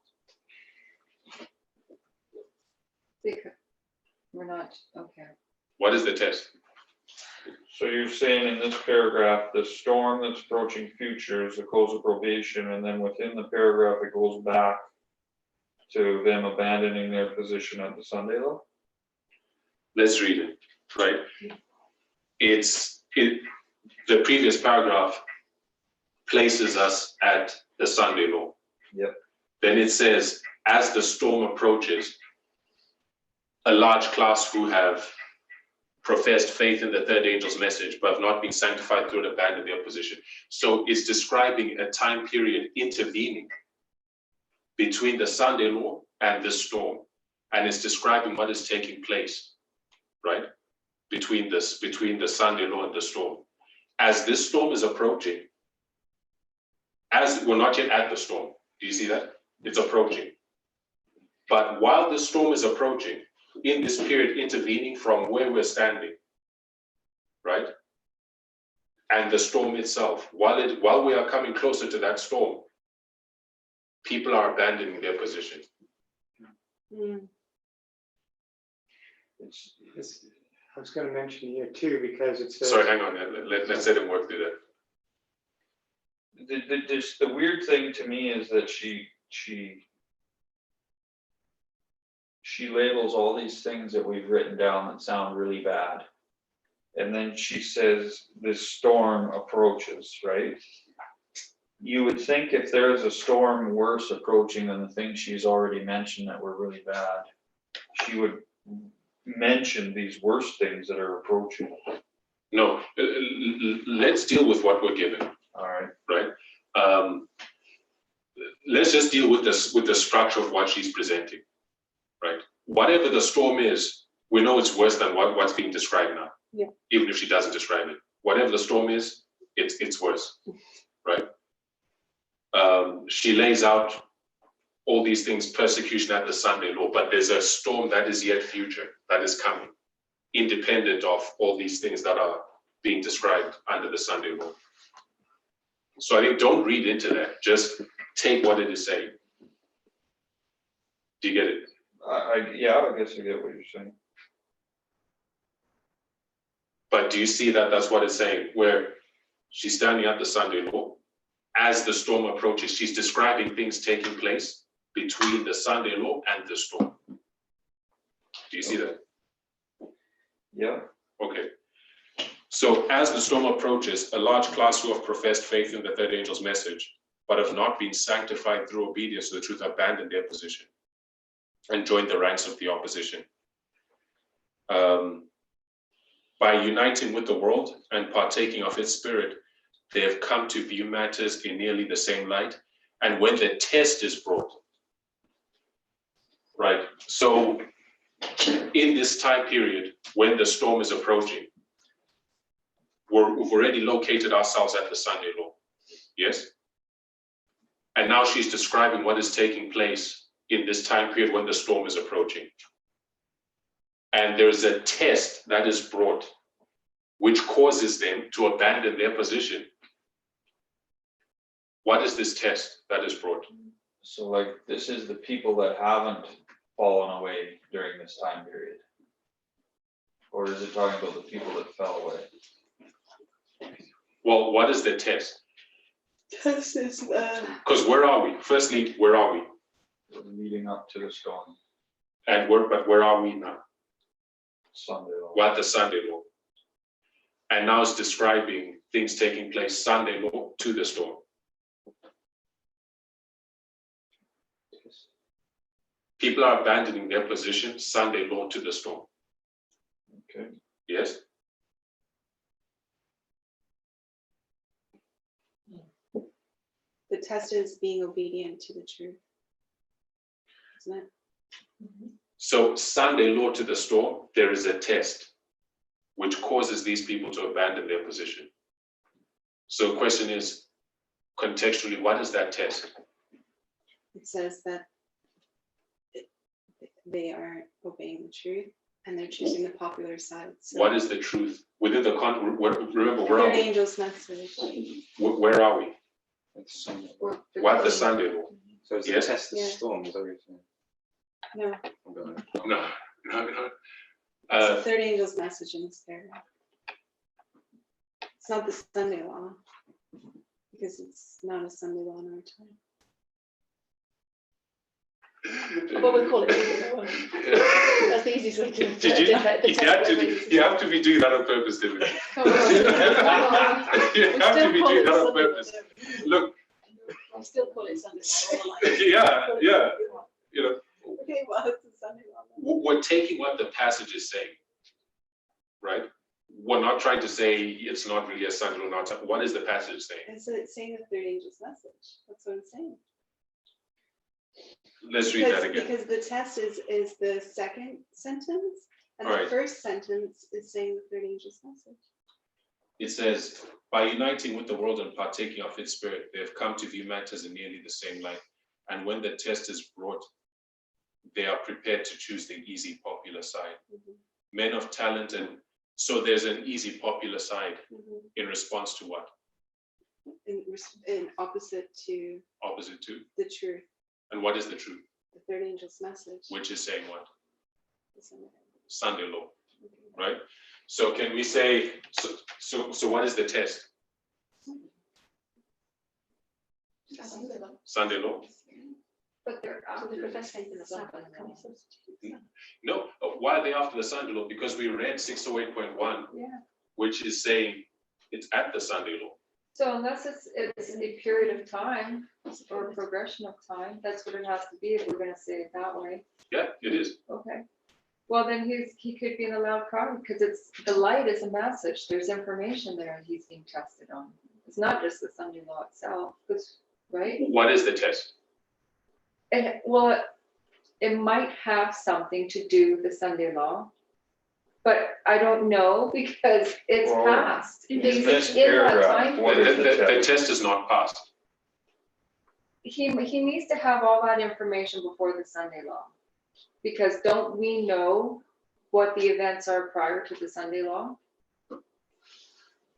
We're not, okay. What is the test? So you're saying in this paragraph, the storm that's approaching future is the close of probation, and then within the paragraph, it goes back to them abandoning their position at the Sunday law? Let's read it, right? The previous paragraph places us at the Sunday law. Yep. Then it says, as the storm approaches, a large class who have professed faith in the third angel's message, but have not been sanctified through it, abandon their position. So it's describing a time period intervening between the Sunday law and the storm. And it's describing what is taking place, right? Between the Sunday law and the storm. As this storm is approaching, as we're not yet at the storm, do you see that? It's approaching. But while the storm is approaching, in this period intervening from where we're standing, right? And the storm itself, while we are coming closer to that storm, people are abandoning their position. I was going to mention here too, because it says. Sorry, hang on, let's let him work through that. The weird thing to me is that she labels all these things that we've written down that sound really bad. And then she says this storm approaches, right? You would think if there is a storm worse approaching than the things she's already mentioned that were really bad, she would mention these worst things that are approaching. No, let's deal with what we're given. All right. Right? Let's just deal with the structure of what she's presenting. Right? Whatever the storm is, we know it's worse than what's being described now. Yeah. Even if she doesn't describe it. Whatever the storm is, it's worse. Right? She lays out all these things, persecution at the Sunday law, but there's a storm that is yet future, that is coming, independent of all these things that are being described under the Sunday law. So I think don't read into that, just take what it is saying. Do you get it? Yeah, I guess I get what you're saying. But do you see that that's what it's saying, where she's standing at the Sunday law, as the storm approaches, she's describing things taking place, between the Sunday law and the storm. Do you see that? Yeah, Okay. So as the storm approaches, a large class who have professed faith in the third angel's message, but have not been sanctified through obedience to the truth, abandon their position and join the ranks of the opposition. By uniting with the world and partaking of its spirit, they have come to view matters in nearly the same light. And when the test is brought, right? So in this time period, when the storm is approaching, we've already located ourselves at the Sunday law, yes? And now she's describing what is taking place in this time period when the storm is approaching. And there's a test that is brought, which causes them to abandon their position. What is this test that is brought? so like, this is the people that haven't fallen away during this time period? Or is it talking about the people that fell away? Well, what is the test? Test is, Because where are we? Firstly, where are we? Leading up to the storm, And where are we now? Sunday law. We're at the Sunday law. And now it's describing things taking place Sunday law to the storm. People are abandoning their position, Sunday law to the storm. Okay. Yes? The test is being obedient to the truth. Isn't it? So Sunday law to the storm, there is a test which causes these people to abandon their position. So the question is, contextually, what is that test? It says that they are obeying the truth and they're choosing the popular side. So What is the truth? Within the remember, the where are third we? angel's message. Where are we? It's Sunday. We're at the Sunday law. So it's Yes. a test of Yeah. storm, is that what you're saying? No, I'm going. No. it's the third angel's message in this paragraph. It's not the Sunday law, because it's not a Sunday law in our time. What we call it. That's the easiest way to. Did you? You have to be doing that on purpose, didn't you? Come on. You have to be doing that on purpose. Look, I still call it Sunday law. yeah, you know, Okay, well, it's a Sunday law. we're taking what the passage is saying, right? We're not trying to say it's not really a Sunday law. Not what is the passage saying? And so it's saying the third angel's message. That's what I'm saying. Let's read that again. Because the test is the second sentence, and Right. the first sentence is saying the third angel's message. It says, by uniting with the world and partaking of its spirit, they have come to view matters in nearly the same light. And when the test is brought, they are prepared to choose the easy, popular side. Mhm. Men of talent, and so there's an easy, popular side Mhm. in response to what? In opposite to Opposite to? the truth, And what is the truth? the third angel's message. Which is saying what? The Sunday law. Sunday law, Okay. right? So can we say, so what is the test? Sunday law. Sunday law? But they're So after the the professor in the Sabbath, can we substitute? No, why are they after the Sunday law? Because we read 608.1, Yeah. which is saying it's at the Sunday law. So unless it's a period of time or a progression of time, that's what it has to be if we're gonna say it that way. Yeah, it is. Okay. Well, then he could be in a loud crowd because it's, the light is a message. There's information there and he's being tested on. It's not just the Sunday law itself, because, right? What is the test? And well, it might have something to do with the Sunday law, but I don't know because it's Well, passed. in He's this in that paragraph, time what period. is The test is not passed. He needs to have all that information before the Sunday law. Because don't we know what the events are prior to the Sunday law?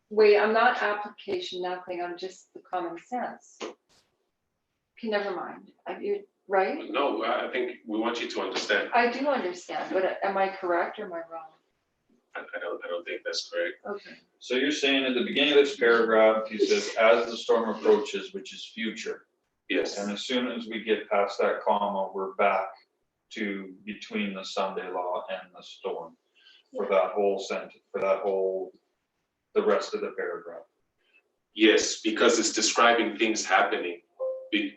Wait, I'm not application, nothing, I'm just the common sense. Okay, never mind. You right? No, I think we want you to understand. I do understand, but am I correct or am I wrong? I don't think that's correct. Okay. So you're saying at the beginning of this paragraph, he says, as the storm approaches, which is future, Yes, And as soon as we get past that comma, we're back to between the Sunday law and the storm for that whole sentence, for that whole, the rest of the paragraph. yes, because it's describing things happening.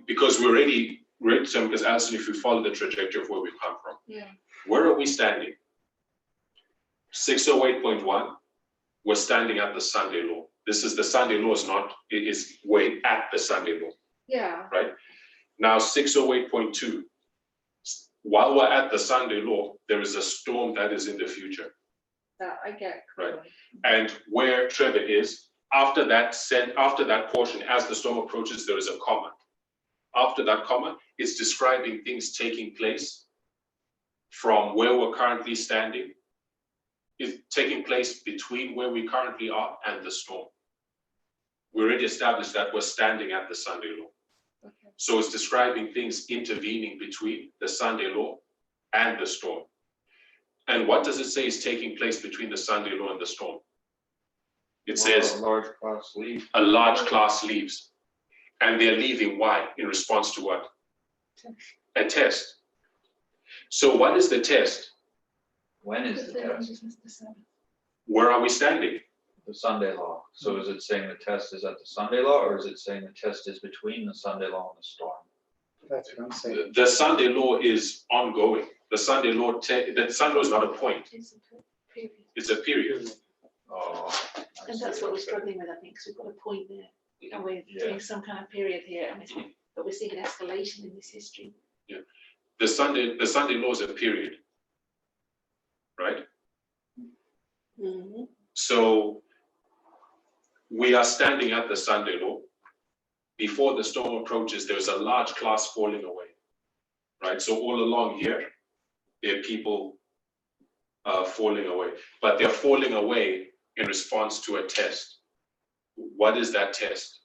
Because we already read some, because Alison, if you follow the trajectory of where we come from, Yeah. where are we standing? 608.1, we're standing at the Sunday law. This is the Sunday law, it is way at the Sunday law. Yeah, Now 608.2, while we're at the Sunday law, there is a storm that is in the future. that I get. Right. clearly. And where Trevor is, after that portion, as the storm approaches, there is a comma. After that comma, it's describing things taking place from where we're currently standing. It's taking place between where we currently are and the storm. We already established that we're standing at the Sunday law. Okay. So it's describing things intervening between the Sunday law and the storm. And what does it say is taking place between the Sunday law and the storm? It says A large class leave. a large class leaves. And they're leaving, why? In response to what? A test. So what is the test? When is the Third test? angels missed the Sabbath. Where are we standing? The Sunday law. So is it saying the test is at the Sunday law, or is it saying the test is between the Sunday law and the storm? That's what I'm saying. The Sunday law is ongoing. The Sunday law is not a point, It's a period. it's a period. Oh. I And see that's what you're we're saying. struggling with, I think, because we've got a point there. And we're Yeah. doing some kind of period here, but we're seeing an escalation in this history. The Sunday law is a period, right? Mhm. So we are standing at the Sunday law. Before the storm approaches, there's a large class falling away, right? So all along here, there are people falling away, but they're falling away in response to a test. What is that test?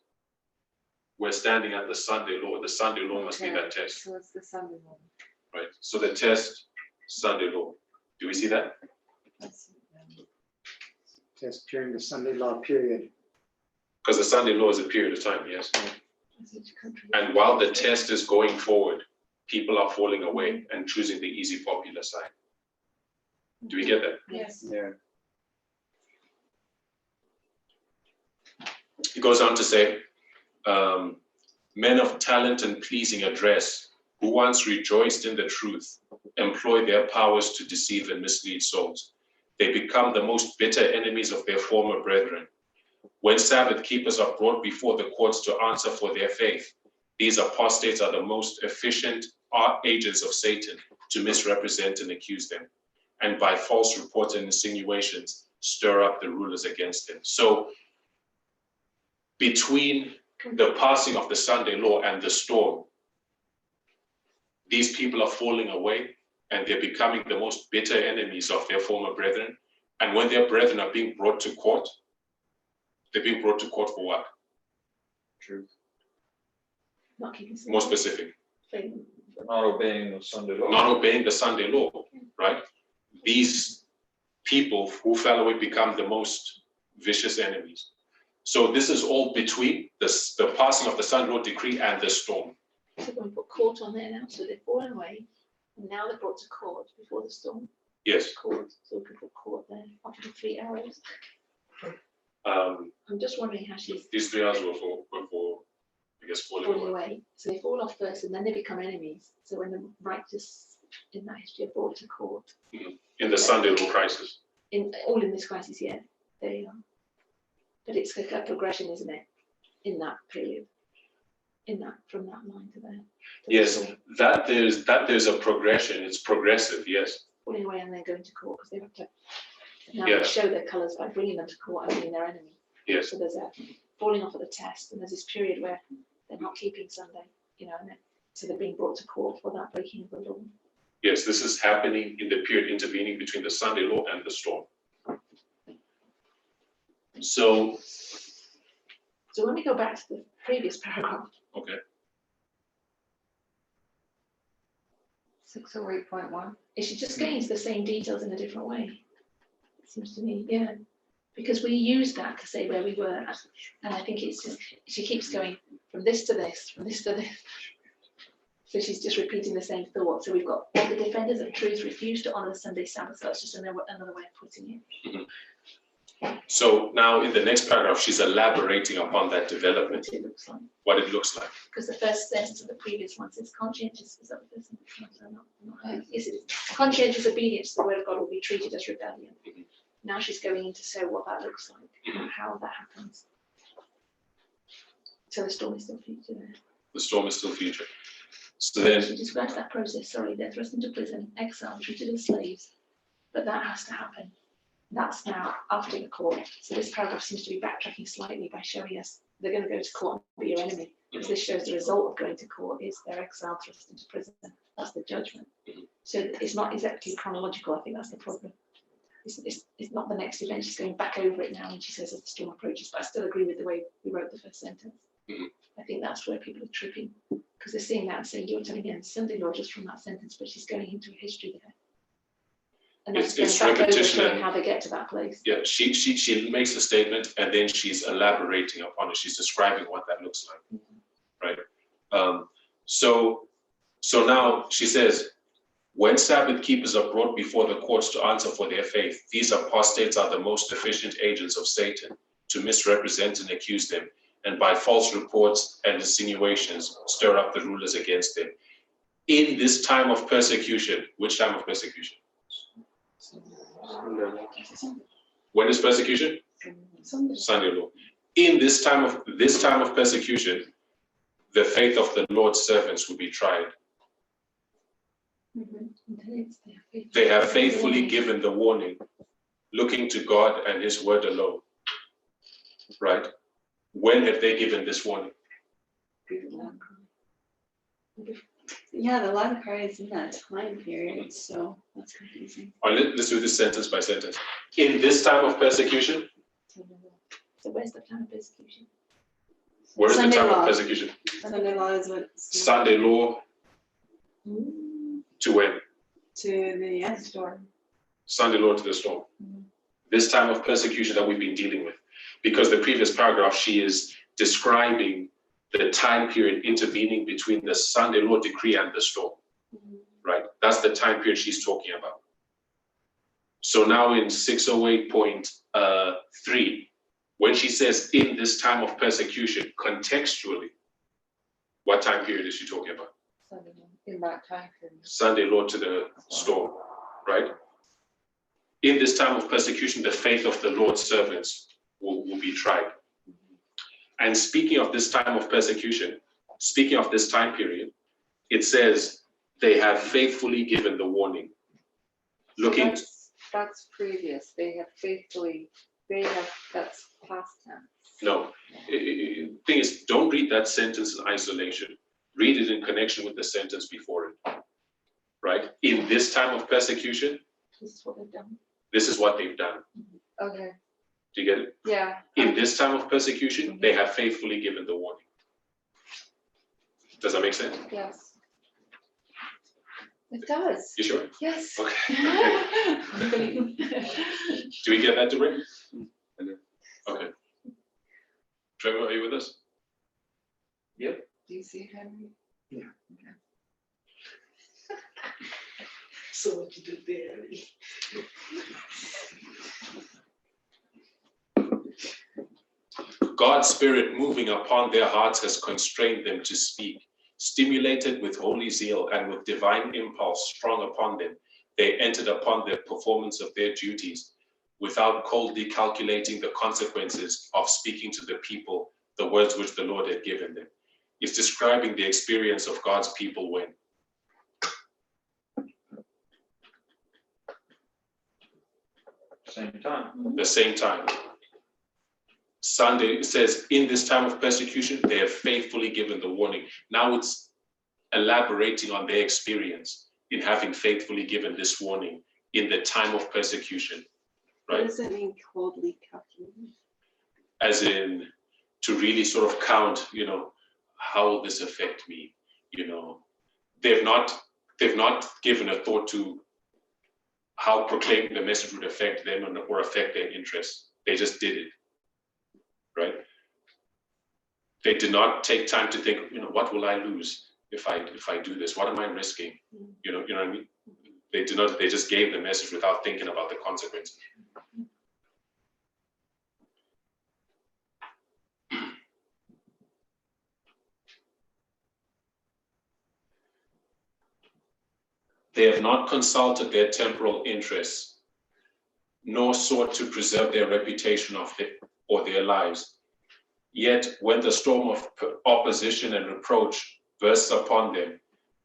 We're standing at the Sunday law. The Sunday law must be Okay. that test, So it's the Sunday law. right? So the test, Sunday law. Do we see that? That's- Just during the Sunday law period. Because the Sunday law is a period of time, yes. As each country- And while the test is going forward, people are falling away and choosing the easy popular side. Do we get that? Yes. Yeah. It goes on to say, men of talent and pleasing address, who once rejoiced in the truth, employ their powers to deceive and mislead souls. They become the most bitter enemies of their former brethren. When Sabbath keepers are brought before the courts to answer for their faith, these apostates are the most efficient agents of Satan to misrepresent and accuse them, and by false reports and insinuations, stir up the rulers against them. So between the passing of the Sunday law and the storm, these people are falling away and they're becoming the most bitter enemies of their former brethren. And when their brethren are being brought to court, they're being brought to court for what? Truth. Not keeping. More specific, Failing. Not obeying the Sunday law. not obeying the Sunday law, right? These people who fell away become the most vicious enemies. So this is all between the passing of the Sunday law decree and the storm. So we're going to put court on there now, so they've fallen away, and now they're brought to court before the storm. Yes. Court, so we could put court there after the 3 hours. Um, I'm just wondering how she's these 3 hours were for I guess, falling falling away. away. So they fall off first, and then they become enemies. So when the righteous in that history are brought to court, In the Sunday law crisis. all in this crisis, yeah, they are. But it's a progression, isn't it? In that period, from that line to there. Yes, that there's a progression. It's progressive, yes. Falling away and then going to court because they have to now Yeah. show their colours by bringing them to court and being their enemy. Yes. So there's a falling off at the test, and there's this period where they're not keeping Sunday, and then, so they're being brought to court for that breaking of the law. Yes, this is happening in the period intervening between the Sunday law and the storm. So, So when we go back to the previous paragraph, okay, 608.1. is she just getting into the same details in a different way? It seems to me, yeah. Because we use that to say where we were at. And I think it's just, she keeps going from this to this, from this to this. So she's just repeating the same thought. So we've got all the defenders of truth refuse to honour the Sunday Sabbath. So that's just another way of putting it. So now in the next paragraph, she's elaborating upon that development, What it looks like. what it looks like. Because the first sentence of the previous one says conscientious, is that the first sentence? Is it conscientious obedience to the word of God will be treated as rebellion? Now she's going into say what that looks like, and how that happens. So the storm is still future there. The storm is still future. So then, She describes that process, they're thrust into prison, exiled, treated as slaves, but that has to happen. That's now after the court. So this paragraph seems to be backtracking slightly by showing us they're going to go to court and be your enemy. Because this shows the result of going to court is they're exiled, thrust into prison. That's the judgment. So it's not exactly chronological. I think that's the problem. It's not the next event. She's going back over it now and she says as the storm approaches, but I still agree with the way we wrote the first sentence. I think that's where people are tripping because they're seeing that and saying, you're telling me Sunday law just from that sentence, but she's going into a history there. And that's It's going back over repetition showing and- how they get to that place. yeah, she makes a statement and then she's elaborating upon it. She's describing what that looks like, right? So now she says, when Sabbath keepers are brought before the courts to answer for their faith, these apostates are the most efficient agents of Satan to misrepresent and accuse them, and by false reports and insinuations stir up the rulers against them. In this time of persecution, which time of persecution? When is persecution? Sunday law. In this time of persecution, the faith of the Lord's servants will be tried. They have faithfully given the warning, looking to God and His word alone. Right? When have they given this warning? Yeah, the latter cry is in that time period, so that's confusing. All right, let's do this sentence by sentence. In this time of persecution, So where's the time of persecution? where is the Sunday time law. of persecution? Sunday law is what. Sunday law to when? To the storm. Sunday law to the storm. This time of persecution that we've been dealing with. Because the previous paragraph, she is describing the time period intervening between the Sunday law decree and the storm. Right? That's the time period she's talking about. So now in 608.3, when she says in this time of persecution, contextually, what time period is she talking about? In that time period. Sunday law to the storm, right? In this time of persecution, the faith of the Lord's servants will be tried. And speaking of this time of persecution, speaking of this time period, it says they have faithfully given the warning. Looking, That's previous. They have faithfully, that's past tense. no, thing is, don't read that sentence in isolation. Read it in connection with the sentence before it, right? In this time of persecution, This is what they've done. this is what they've done. Okay, Do you get it? yeah. In this time of persecution, they have faithfully given the warning. Does that make sense? Yes. It does. You sure? Yes. Okay. Do we get that, Debray? Okay. Trevor, are you with us? Do you see it, Henry? Yeah. Okay. So what you do there? God's Spirit moving upon their hearts has constrained them to speak. Stimulated with holy zeal and with divine impulse strong upon them, they entered upon the performance of their duties without coldly calculating the consequences of speaking to the people the words which the Lord had given them. It's describing the experience of God's people when? Same time. The same time. Sunday says, in this time of persecution, they have faithfully given the warning. Now it's elaborating on their experience in having faithfully given this warning in the time of persecution, What right? does it mean coldly calculated? As in to really sort of count, how will this affect me? They've not given a thought to how proclaiming the message would affect them or affect their interests. They just did it, right? They did not take time to think, what will I lose if I do this? What am I risking? You know what I mean? They did not, they just gave the message without thinking about the consequences. They have not consulted their temporal interests, nor sought to preserve their reputation or their lives. Yet when the storm of opposition and reproach bursts upon them,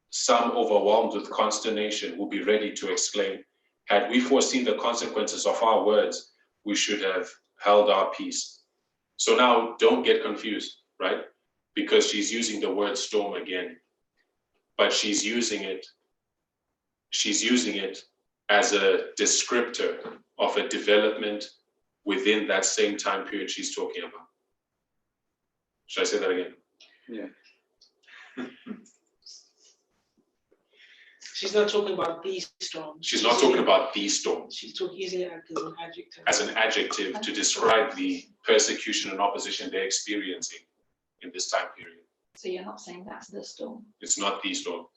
some overwhelmed with consternation will be ready to exclaim, had we foreseen the consequences of our words, we should have held our peace. So now don't get confused, right? Because she's using the word storm again, but she's using it as a descriptor of a development within that same time period she's talking about. Should I say that again? Yeah. She's not talking about these storms. She's not talking about the storm. She's using it as an adjective. As an adjective to describe the persecution and opposition they're experiencing in this time period. So you're not saying that's the storm? It's not the storm,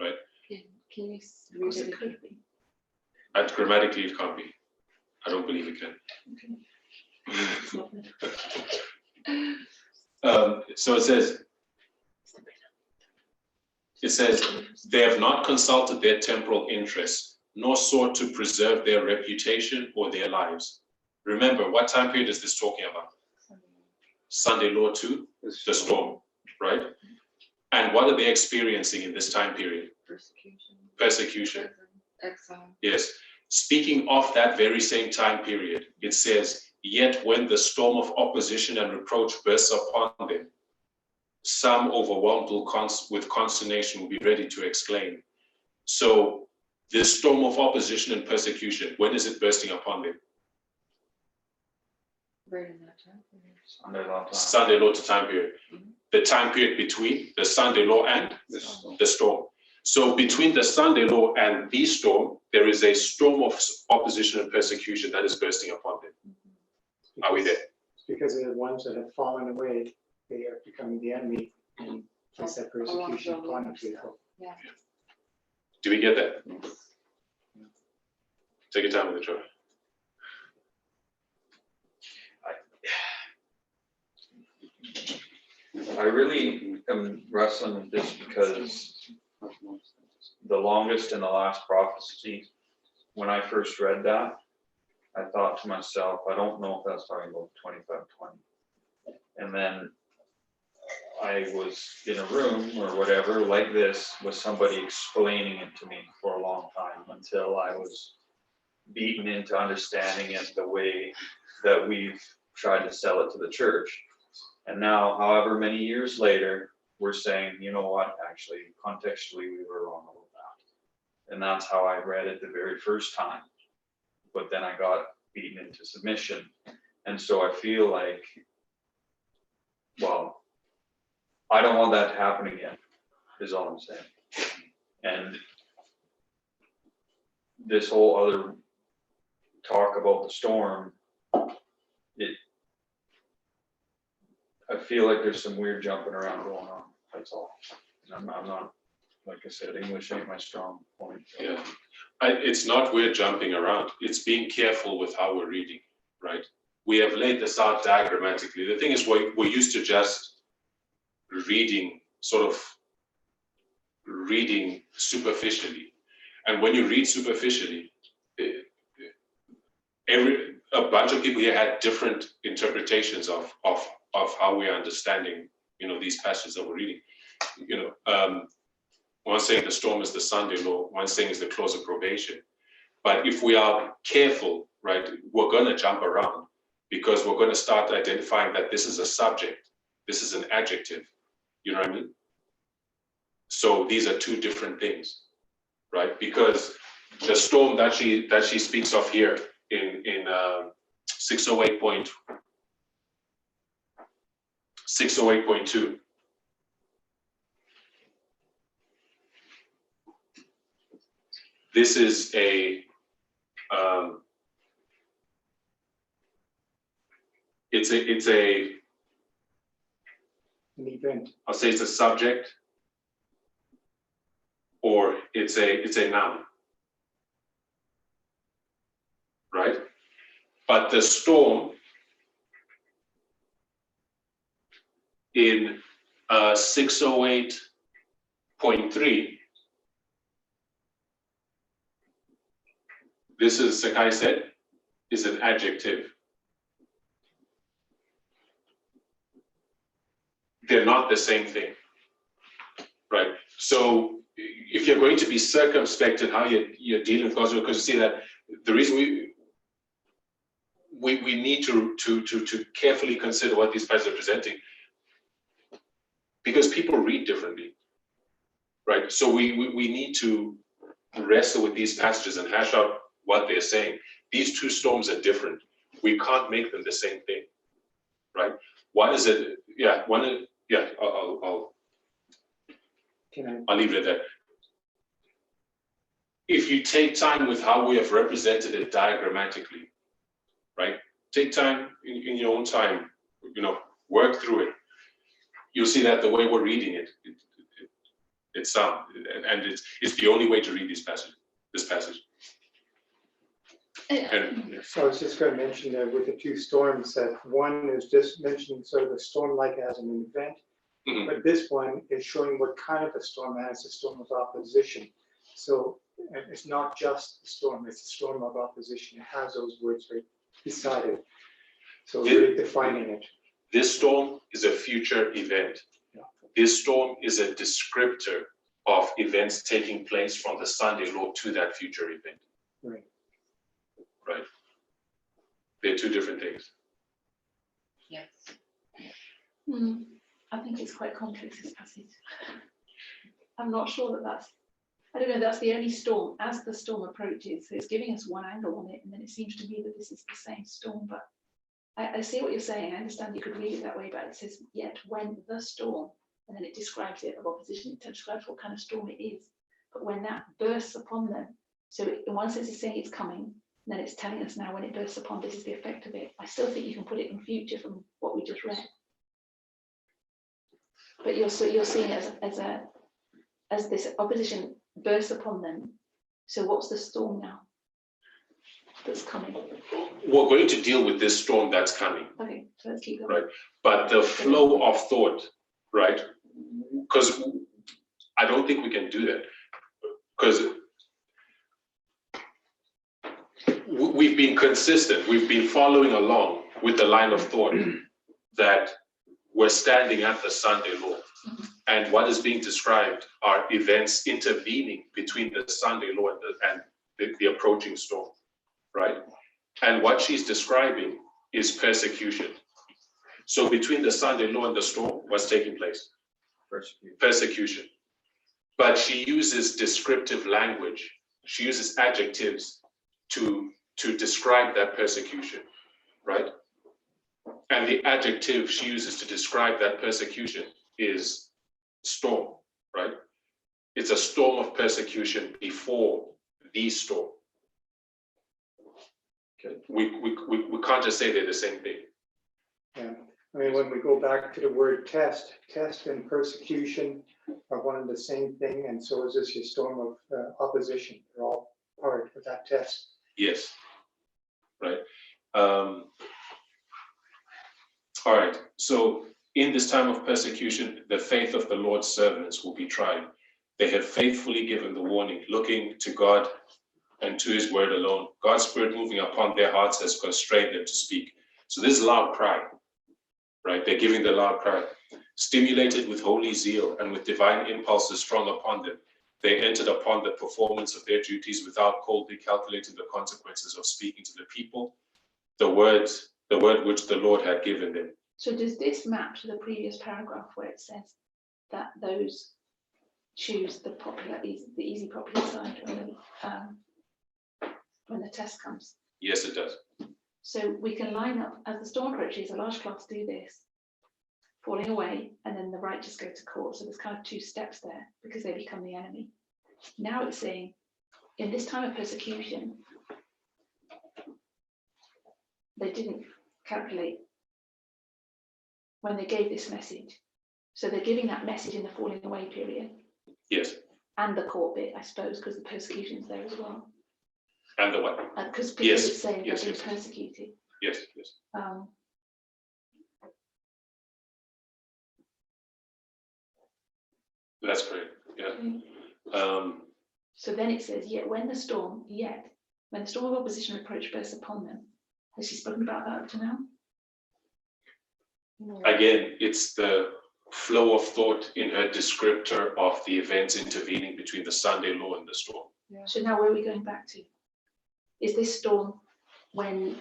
right? Can you read It it? could be. Grammatically, it can't be. I don't believe it can. So it says, they have not consulted their temporal interests, nor sought to preserve their reputation or their lives. Remember, what time period is this talking about? Sunday law 2, the storm, right? And what are they experiencing in this time period? Persecution. Exile. Yes. Speaking of that very same time period, it says, yet when the storm of opposition and reproach bursts upon them, some overwhelmed with consternation will be ready to exclaim. So this storm of opposition and persecution, when is it bursting upon them? Right in that time period. Sunday law time. Sunday law to time period. The time period between the Sunday law and the storm. So between the Sunday law and the storm, there is a storm of opposition and persecution that is bursting upon them. Are we there? Because they're the ones that have fallen away, they are becoming the enemy and place that persecution upon the people. Yeah. Do we get that? Take your time with the try. I really am wrestling with this because the longest and the last prophecy, when I first read that, I thought to myself, I don't know if that's talking about 2520. And then I was in a room or whatever like this with somebody explaining it to me for a long time until I was beaten into understanding it the way that we've tried to sell it to the church. And now, however many years later, we're saying, you know what, actually, contextually, we were wrong about that. And that's how I read it the very first time. But then I got beaten into submission. And so I feel like, well, I don't want that to happen again, is all I'm saying. And this whole other talk about the storm, I feel like there's some weird jumping around going on, that's all. And I'm not, like I said, English ain't my strong point. Yeah. It's not we're jumping around. It's being careful with how we're reading, right? We have laid this out diagrammatically. The thing is, we're used to just reading, sort of reading superficially. And when you read superficially, a bunch of people here had different interpretations of how we're understanding, these passages that we're reading. One saying the storm is the Sunday law, one saying is the close of probation. But if we are careful, right, we're going to jump around because we're going to start identifying that this is a subject, this is an adjective. You know what I mean? So these are two different things, right? Because the storm that she speaks of here in 608.2. This is a An event. I'll say it's a subject, or it's a noun, right? But the storm in 608.3, this is, Sakai said, is an adjective. They're not the same thing, right? So if you're going to be circumspect in how you're dealing with God's word, because you see that the reason we need to carefully consider what these passages are presenting, because people read differently, right? So we need to wrestle with these passages and hash out what they're saying. These two storms are different. We can't make them the same thing, right? One is a, yeah, one is, yeah, I'll leave it at that. If you take time with how we have represented it diagrammatically, right? Take time in your own time, work through it. You'll see that the way we're reading it's sound, and it's the only way to read this passage. And, So I was just going to mention that with the two storms, that one is just mentioning sort of the storm like as an event, but this one is showing what kind of a storm as a storm of opposition. So it's not just the storm, it's a storm of opposition. It has those words right beside it. So really defining it. This storm is a future event. Yeah. This storm is a descriptor of events taking place from the Sunday law to that future event. Right. Right. They're two different things. Yes. I think it's quite complex, this passage. I'm not sure I don't know, that's the only storm, as the storm approaches, so it's giving us one angle on it, and then it seems to me that this is the same storm, but I see what you're saying. I understand you could read it that way, but it says, yet when the storm, and then it describes it of opposition, it describes what kind of storm it is. But when that bursts upon them, so in one sense it's saying it's coming, and then it's telling us now when it bursts upon, this is the effect of it. I still think you can put it in future from what we just read. But you're seeing it as this opposition bursts upon them. So what's the storm now that's coming? We're going to deal with this storm that's coming. Okay, so let's keep going. Right. But the flow of thought, right? Because I don't think we can do that. Because we've been consistent. We've been following along with the line of thought that we're standing at the Sunday law. And what is being described are events intervening between the Sunday law and the approaching storm, right? And what she's describing is persecution. So between the Sunday law and the storm, what's taking place? Persecution. But she uses descriptive language. She uses adjectives to describe that persecution, right? And the adjective she uses to describe that persecution is storm, right? It's a storm of persecution before the storm. Okay. We can't just say they're the same thing. Yeah. I mean, when we go back to the word test and persecution are one and the same thing, and so is this your storm of opposition. They're all part of that test. Yes. Right. All right. So in this time of persecution, the faith of the Lord's servants will be tried. They have faithfully given the warning, looking to God and to his word alone. God's spirit moving upon their hearts has constrained them to speak. So this loud cry, right? They're giving the loud cry. Stimulated with holy zeal and with divine impulses strong upon them, they entered upon the performance of their duties without coldly calculating the consequences of speaking to the people, the word which the Lord had given them. So does this map to the previous paragraph where it says that those choose the easy popular side when the test comes? Yes, it does. So we can line up, as the storm approaches, a large class do this, falling away, and then the righteous go to court. So there's kind of two steps there because they become the enemy. Now it's saying, in this time of persecution, they didn't calculate when they gave this message. So they're giving that message in the falling away period Yes. and the court bit, I suppose, because the persecution's there as well. And the what? Because Yes, it's saying yes, they're yes. being persecuted. Yes, yes. That's correct. Yeah. So then it says, when the storm of opposition reproach bursts upon them. Has she spoken about that up to now? Again, it's the flow of thought in her descriptor of the events intervening between the Sunday law and the storm. So now where are we going back to? Is this storm when?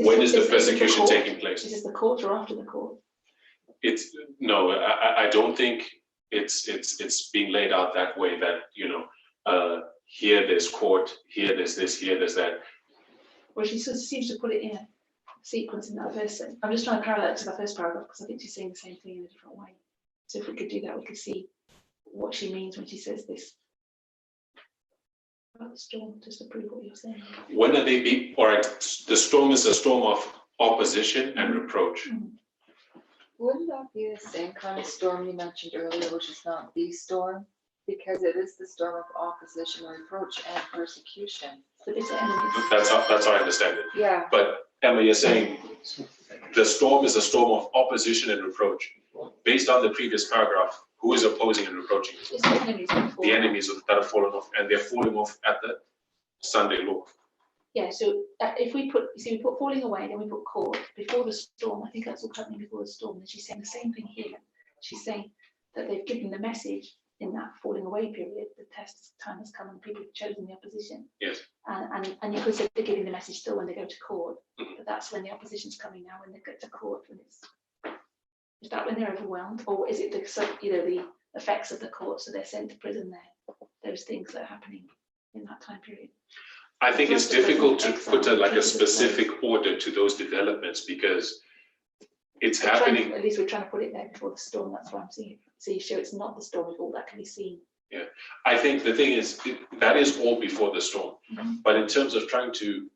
When is the this persecution court? taking place? Is this the court or after the court? It's no, I don't think it's being laid out that way, that, you know, here there's court, here there's this, here there's that. Well, she sort of seems to put it in a sequence in that verse. I'm just trying to parallel it to the first paragraph because I think she's saying the same thing in a different way. So if we could do that, we could see what she means when she says this. About the storm, just to prove what you're saying. When are they being, all right, the storm is a storm of opposition and reproach. Wouldn't that be the same kind of storm you mentioned earlier, which is not the storm? Because it is the storm of opposition, reproach, and persecution. The bitter enemies. That's how I understand it. Yeah. But Emma, you're saying the storm is a storm of opposition and reproach. Based on the previous paragraph, who is opposing and reproaching? It's the enemies. The enemies that have fallen off, and they're falling off at the Sunday law. Yeah, so if we put falling away, then we put court before the storm. I think that's all happening before the storm. And she's saying the same thing here. She's saying that they've given the message in that falling away period. The test time has come and people have chosen the opposition. Yes. And you could say they're giving the message still when they go to court, but that's when the opposition's coming now when they go to court. When is that when they're overwhelmed, or is it the effects of the court? So they're sent to prison there. Those things that are happening in that time period. I think it's difficult to put a specific order to those developments because it's happening. At least we're trying to put it there before the storm. That's what I'm seeing. So you show it's not the storm if all that can be seen. Yeah, I think the thing is that is all before the storm. But in terms of trying to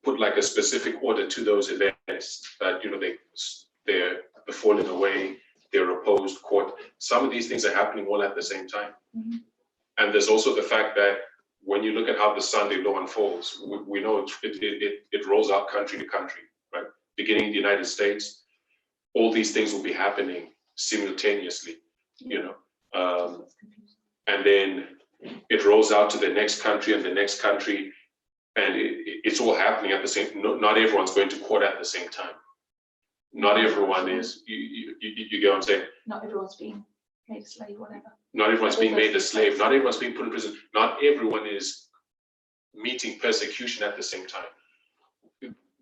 put like a specific order to those events that, you know, they're falling away, they're opposed, court. Some of these things are happening all at the same time. And there's also the fact that when you look at how the Sunday law unfolds, we know it rolls out country to country, right? Beginning in the United States, all these things will be happening simultaneously, you know, and then it rolls out to the next country and the next country, and it's all happening at the same. Not everyone's going to court at the same time. Not everyone is. You get what I'm saying? Not everyone's being made a slave, whatever. Not everyone's being made a slave. Not everyone's being put in prison. Not everyone is meeting persecution at the same time.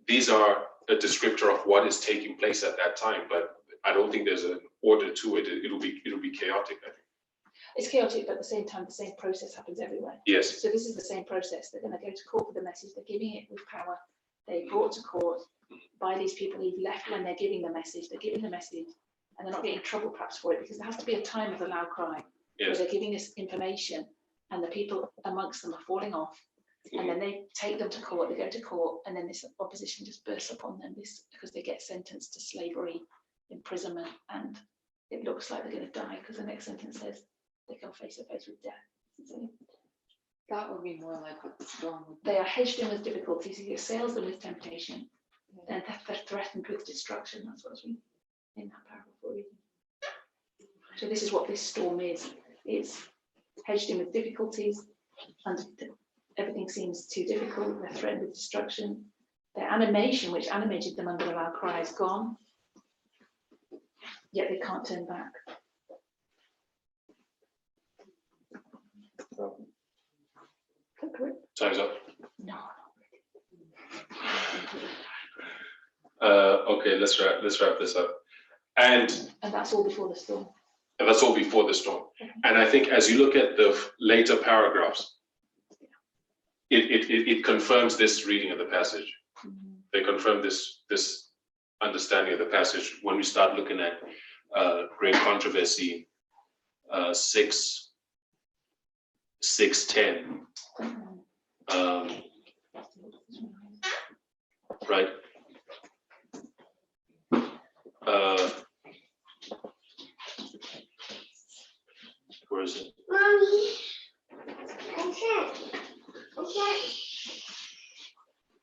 These are a descriptor of what is taking place at that time, but I don't think there's an order to it. It'll be chaotic, I think. It's chaotic, but at the same time, the same process happens everywhere. Yes. So this is the same process. They're going to go to court with the message. They're giving it with power. They're brought to court by these people who've left when they're giving the message. They're giving the message, and they're not getting in trouble perhaps for it because there has to be a time of the loud cry where they're giving this information, and the people amongst them are falling off. And then they take them to court, they go to court, and then this opposition just bursts upon them because they get sentenced to slavery, imprisonment, and it looks like they're going to die because the next sentence says they come face to face with death. So that would be more like what the storm would be. they are hedged in with difficulties, he assails them with temptation, and they're threatened with destruction. That's what's in that paragraph we're reading. So this is what this storm is. It's hedged in with difficulties, and everything seems too difficult. They're threatened with destruction. Their animation, which animated them under the loud cry, is gone. Yet they can't turn back. Is that correct? Time's up. No. Okay, let's wrap this up. And that's all before the storm. And that's all before the storm. And I think as you look at the later paragraphs, it confirms this reading of the passage. They confirm this understanding of the passage when we start looking at Great Controversy 6:10. Right? where is it? Mommy. Okay.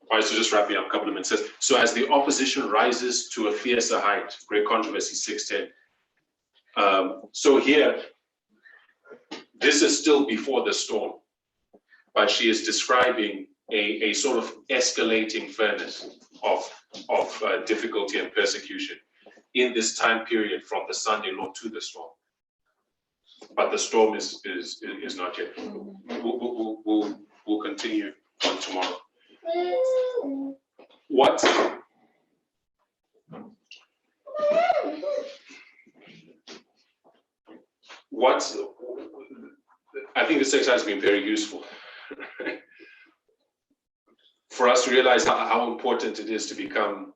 All right, so just wrapping up a couple of minutes. So as the opposition rises to a fiercer height, great controversy 6:10. So here, this is still before the storm, but she is describing a sort of escalating furnace of difficulty and persecution in this time period from the son-in-law to the storm. But the storm is not yet. We'll continue on tomorrow. What I think this exercise has been very useful for us to realize how important it is to become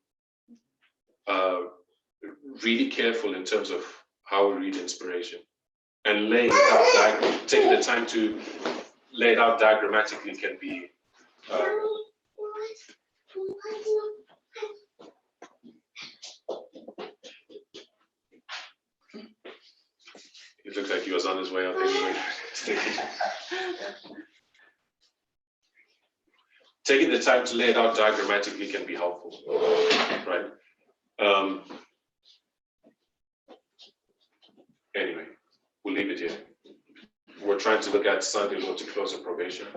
really careful in terms of how we read inspiration and laying it out, taking the time to lay it out diagrammatically can be it looked like he was on his way out anyway. Taking the time to lay it out diagrammatically can be helpful, right? Anyway, we'll leave it here. We're trying to look at son-in-law to close of probation,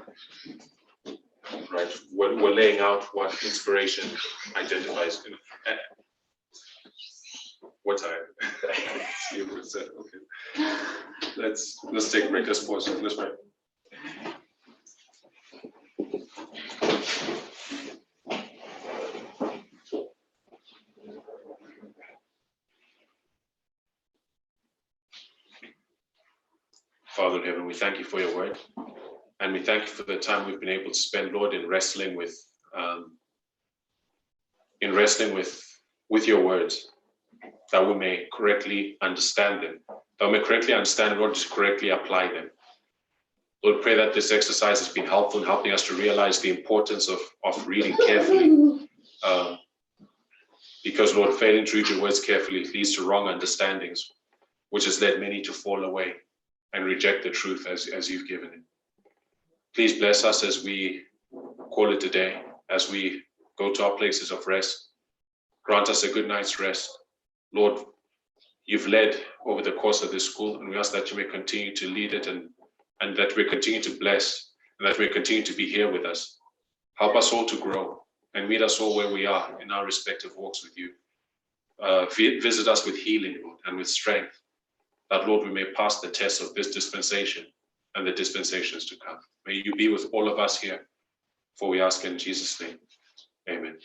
right? We're laying out what inspiration identifies. What time? See what it said. Okay. Let's take a break. Let's pause. Let's break. Father in heaven, we thank you for your word, and we thank you for the time we've been able to spend, Lord, in wrestling with your words, that we may correctly understand them, that we may correctly understand in order to correctly apply them. Lord, pray that this exercise has been helpful in helping us to realize the importance of reading carefully, because, Lord, failing to read your words carefully leads to wrong understandings, which has led many to fall away and reject the truth as you've given it. Please bless us as we call it a day, as we go to our places of rest. Grant us a good night's rest. Lord, you've led over the course of this school, and we ask that you may continue to lead it and that we continue to bless, and that we continue to be here with us. Help us all to grow and meet us all where we are in our respective walks with you. Visit us with healing, Lord, and with strength, that, Lord, we may pass the test of this dispensation and the dispensations to come. May you be with all of us here, for we ask in Jesus' name. Amen.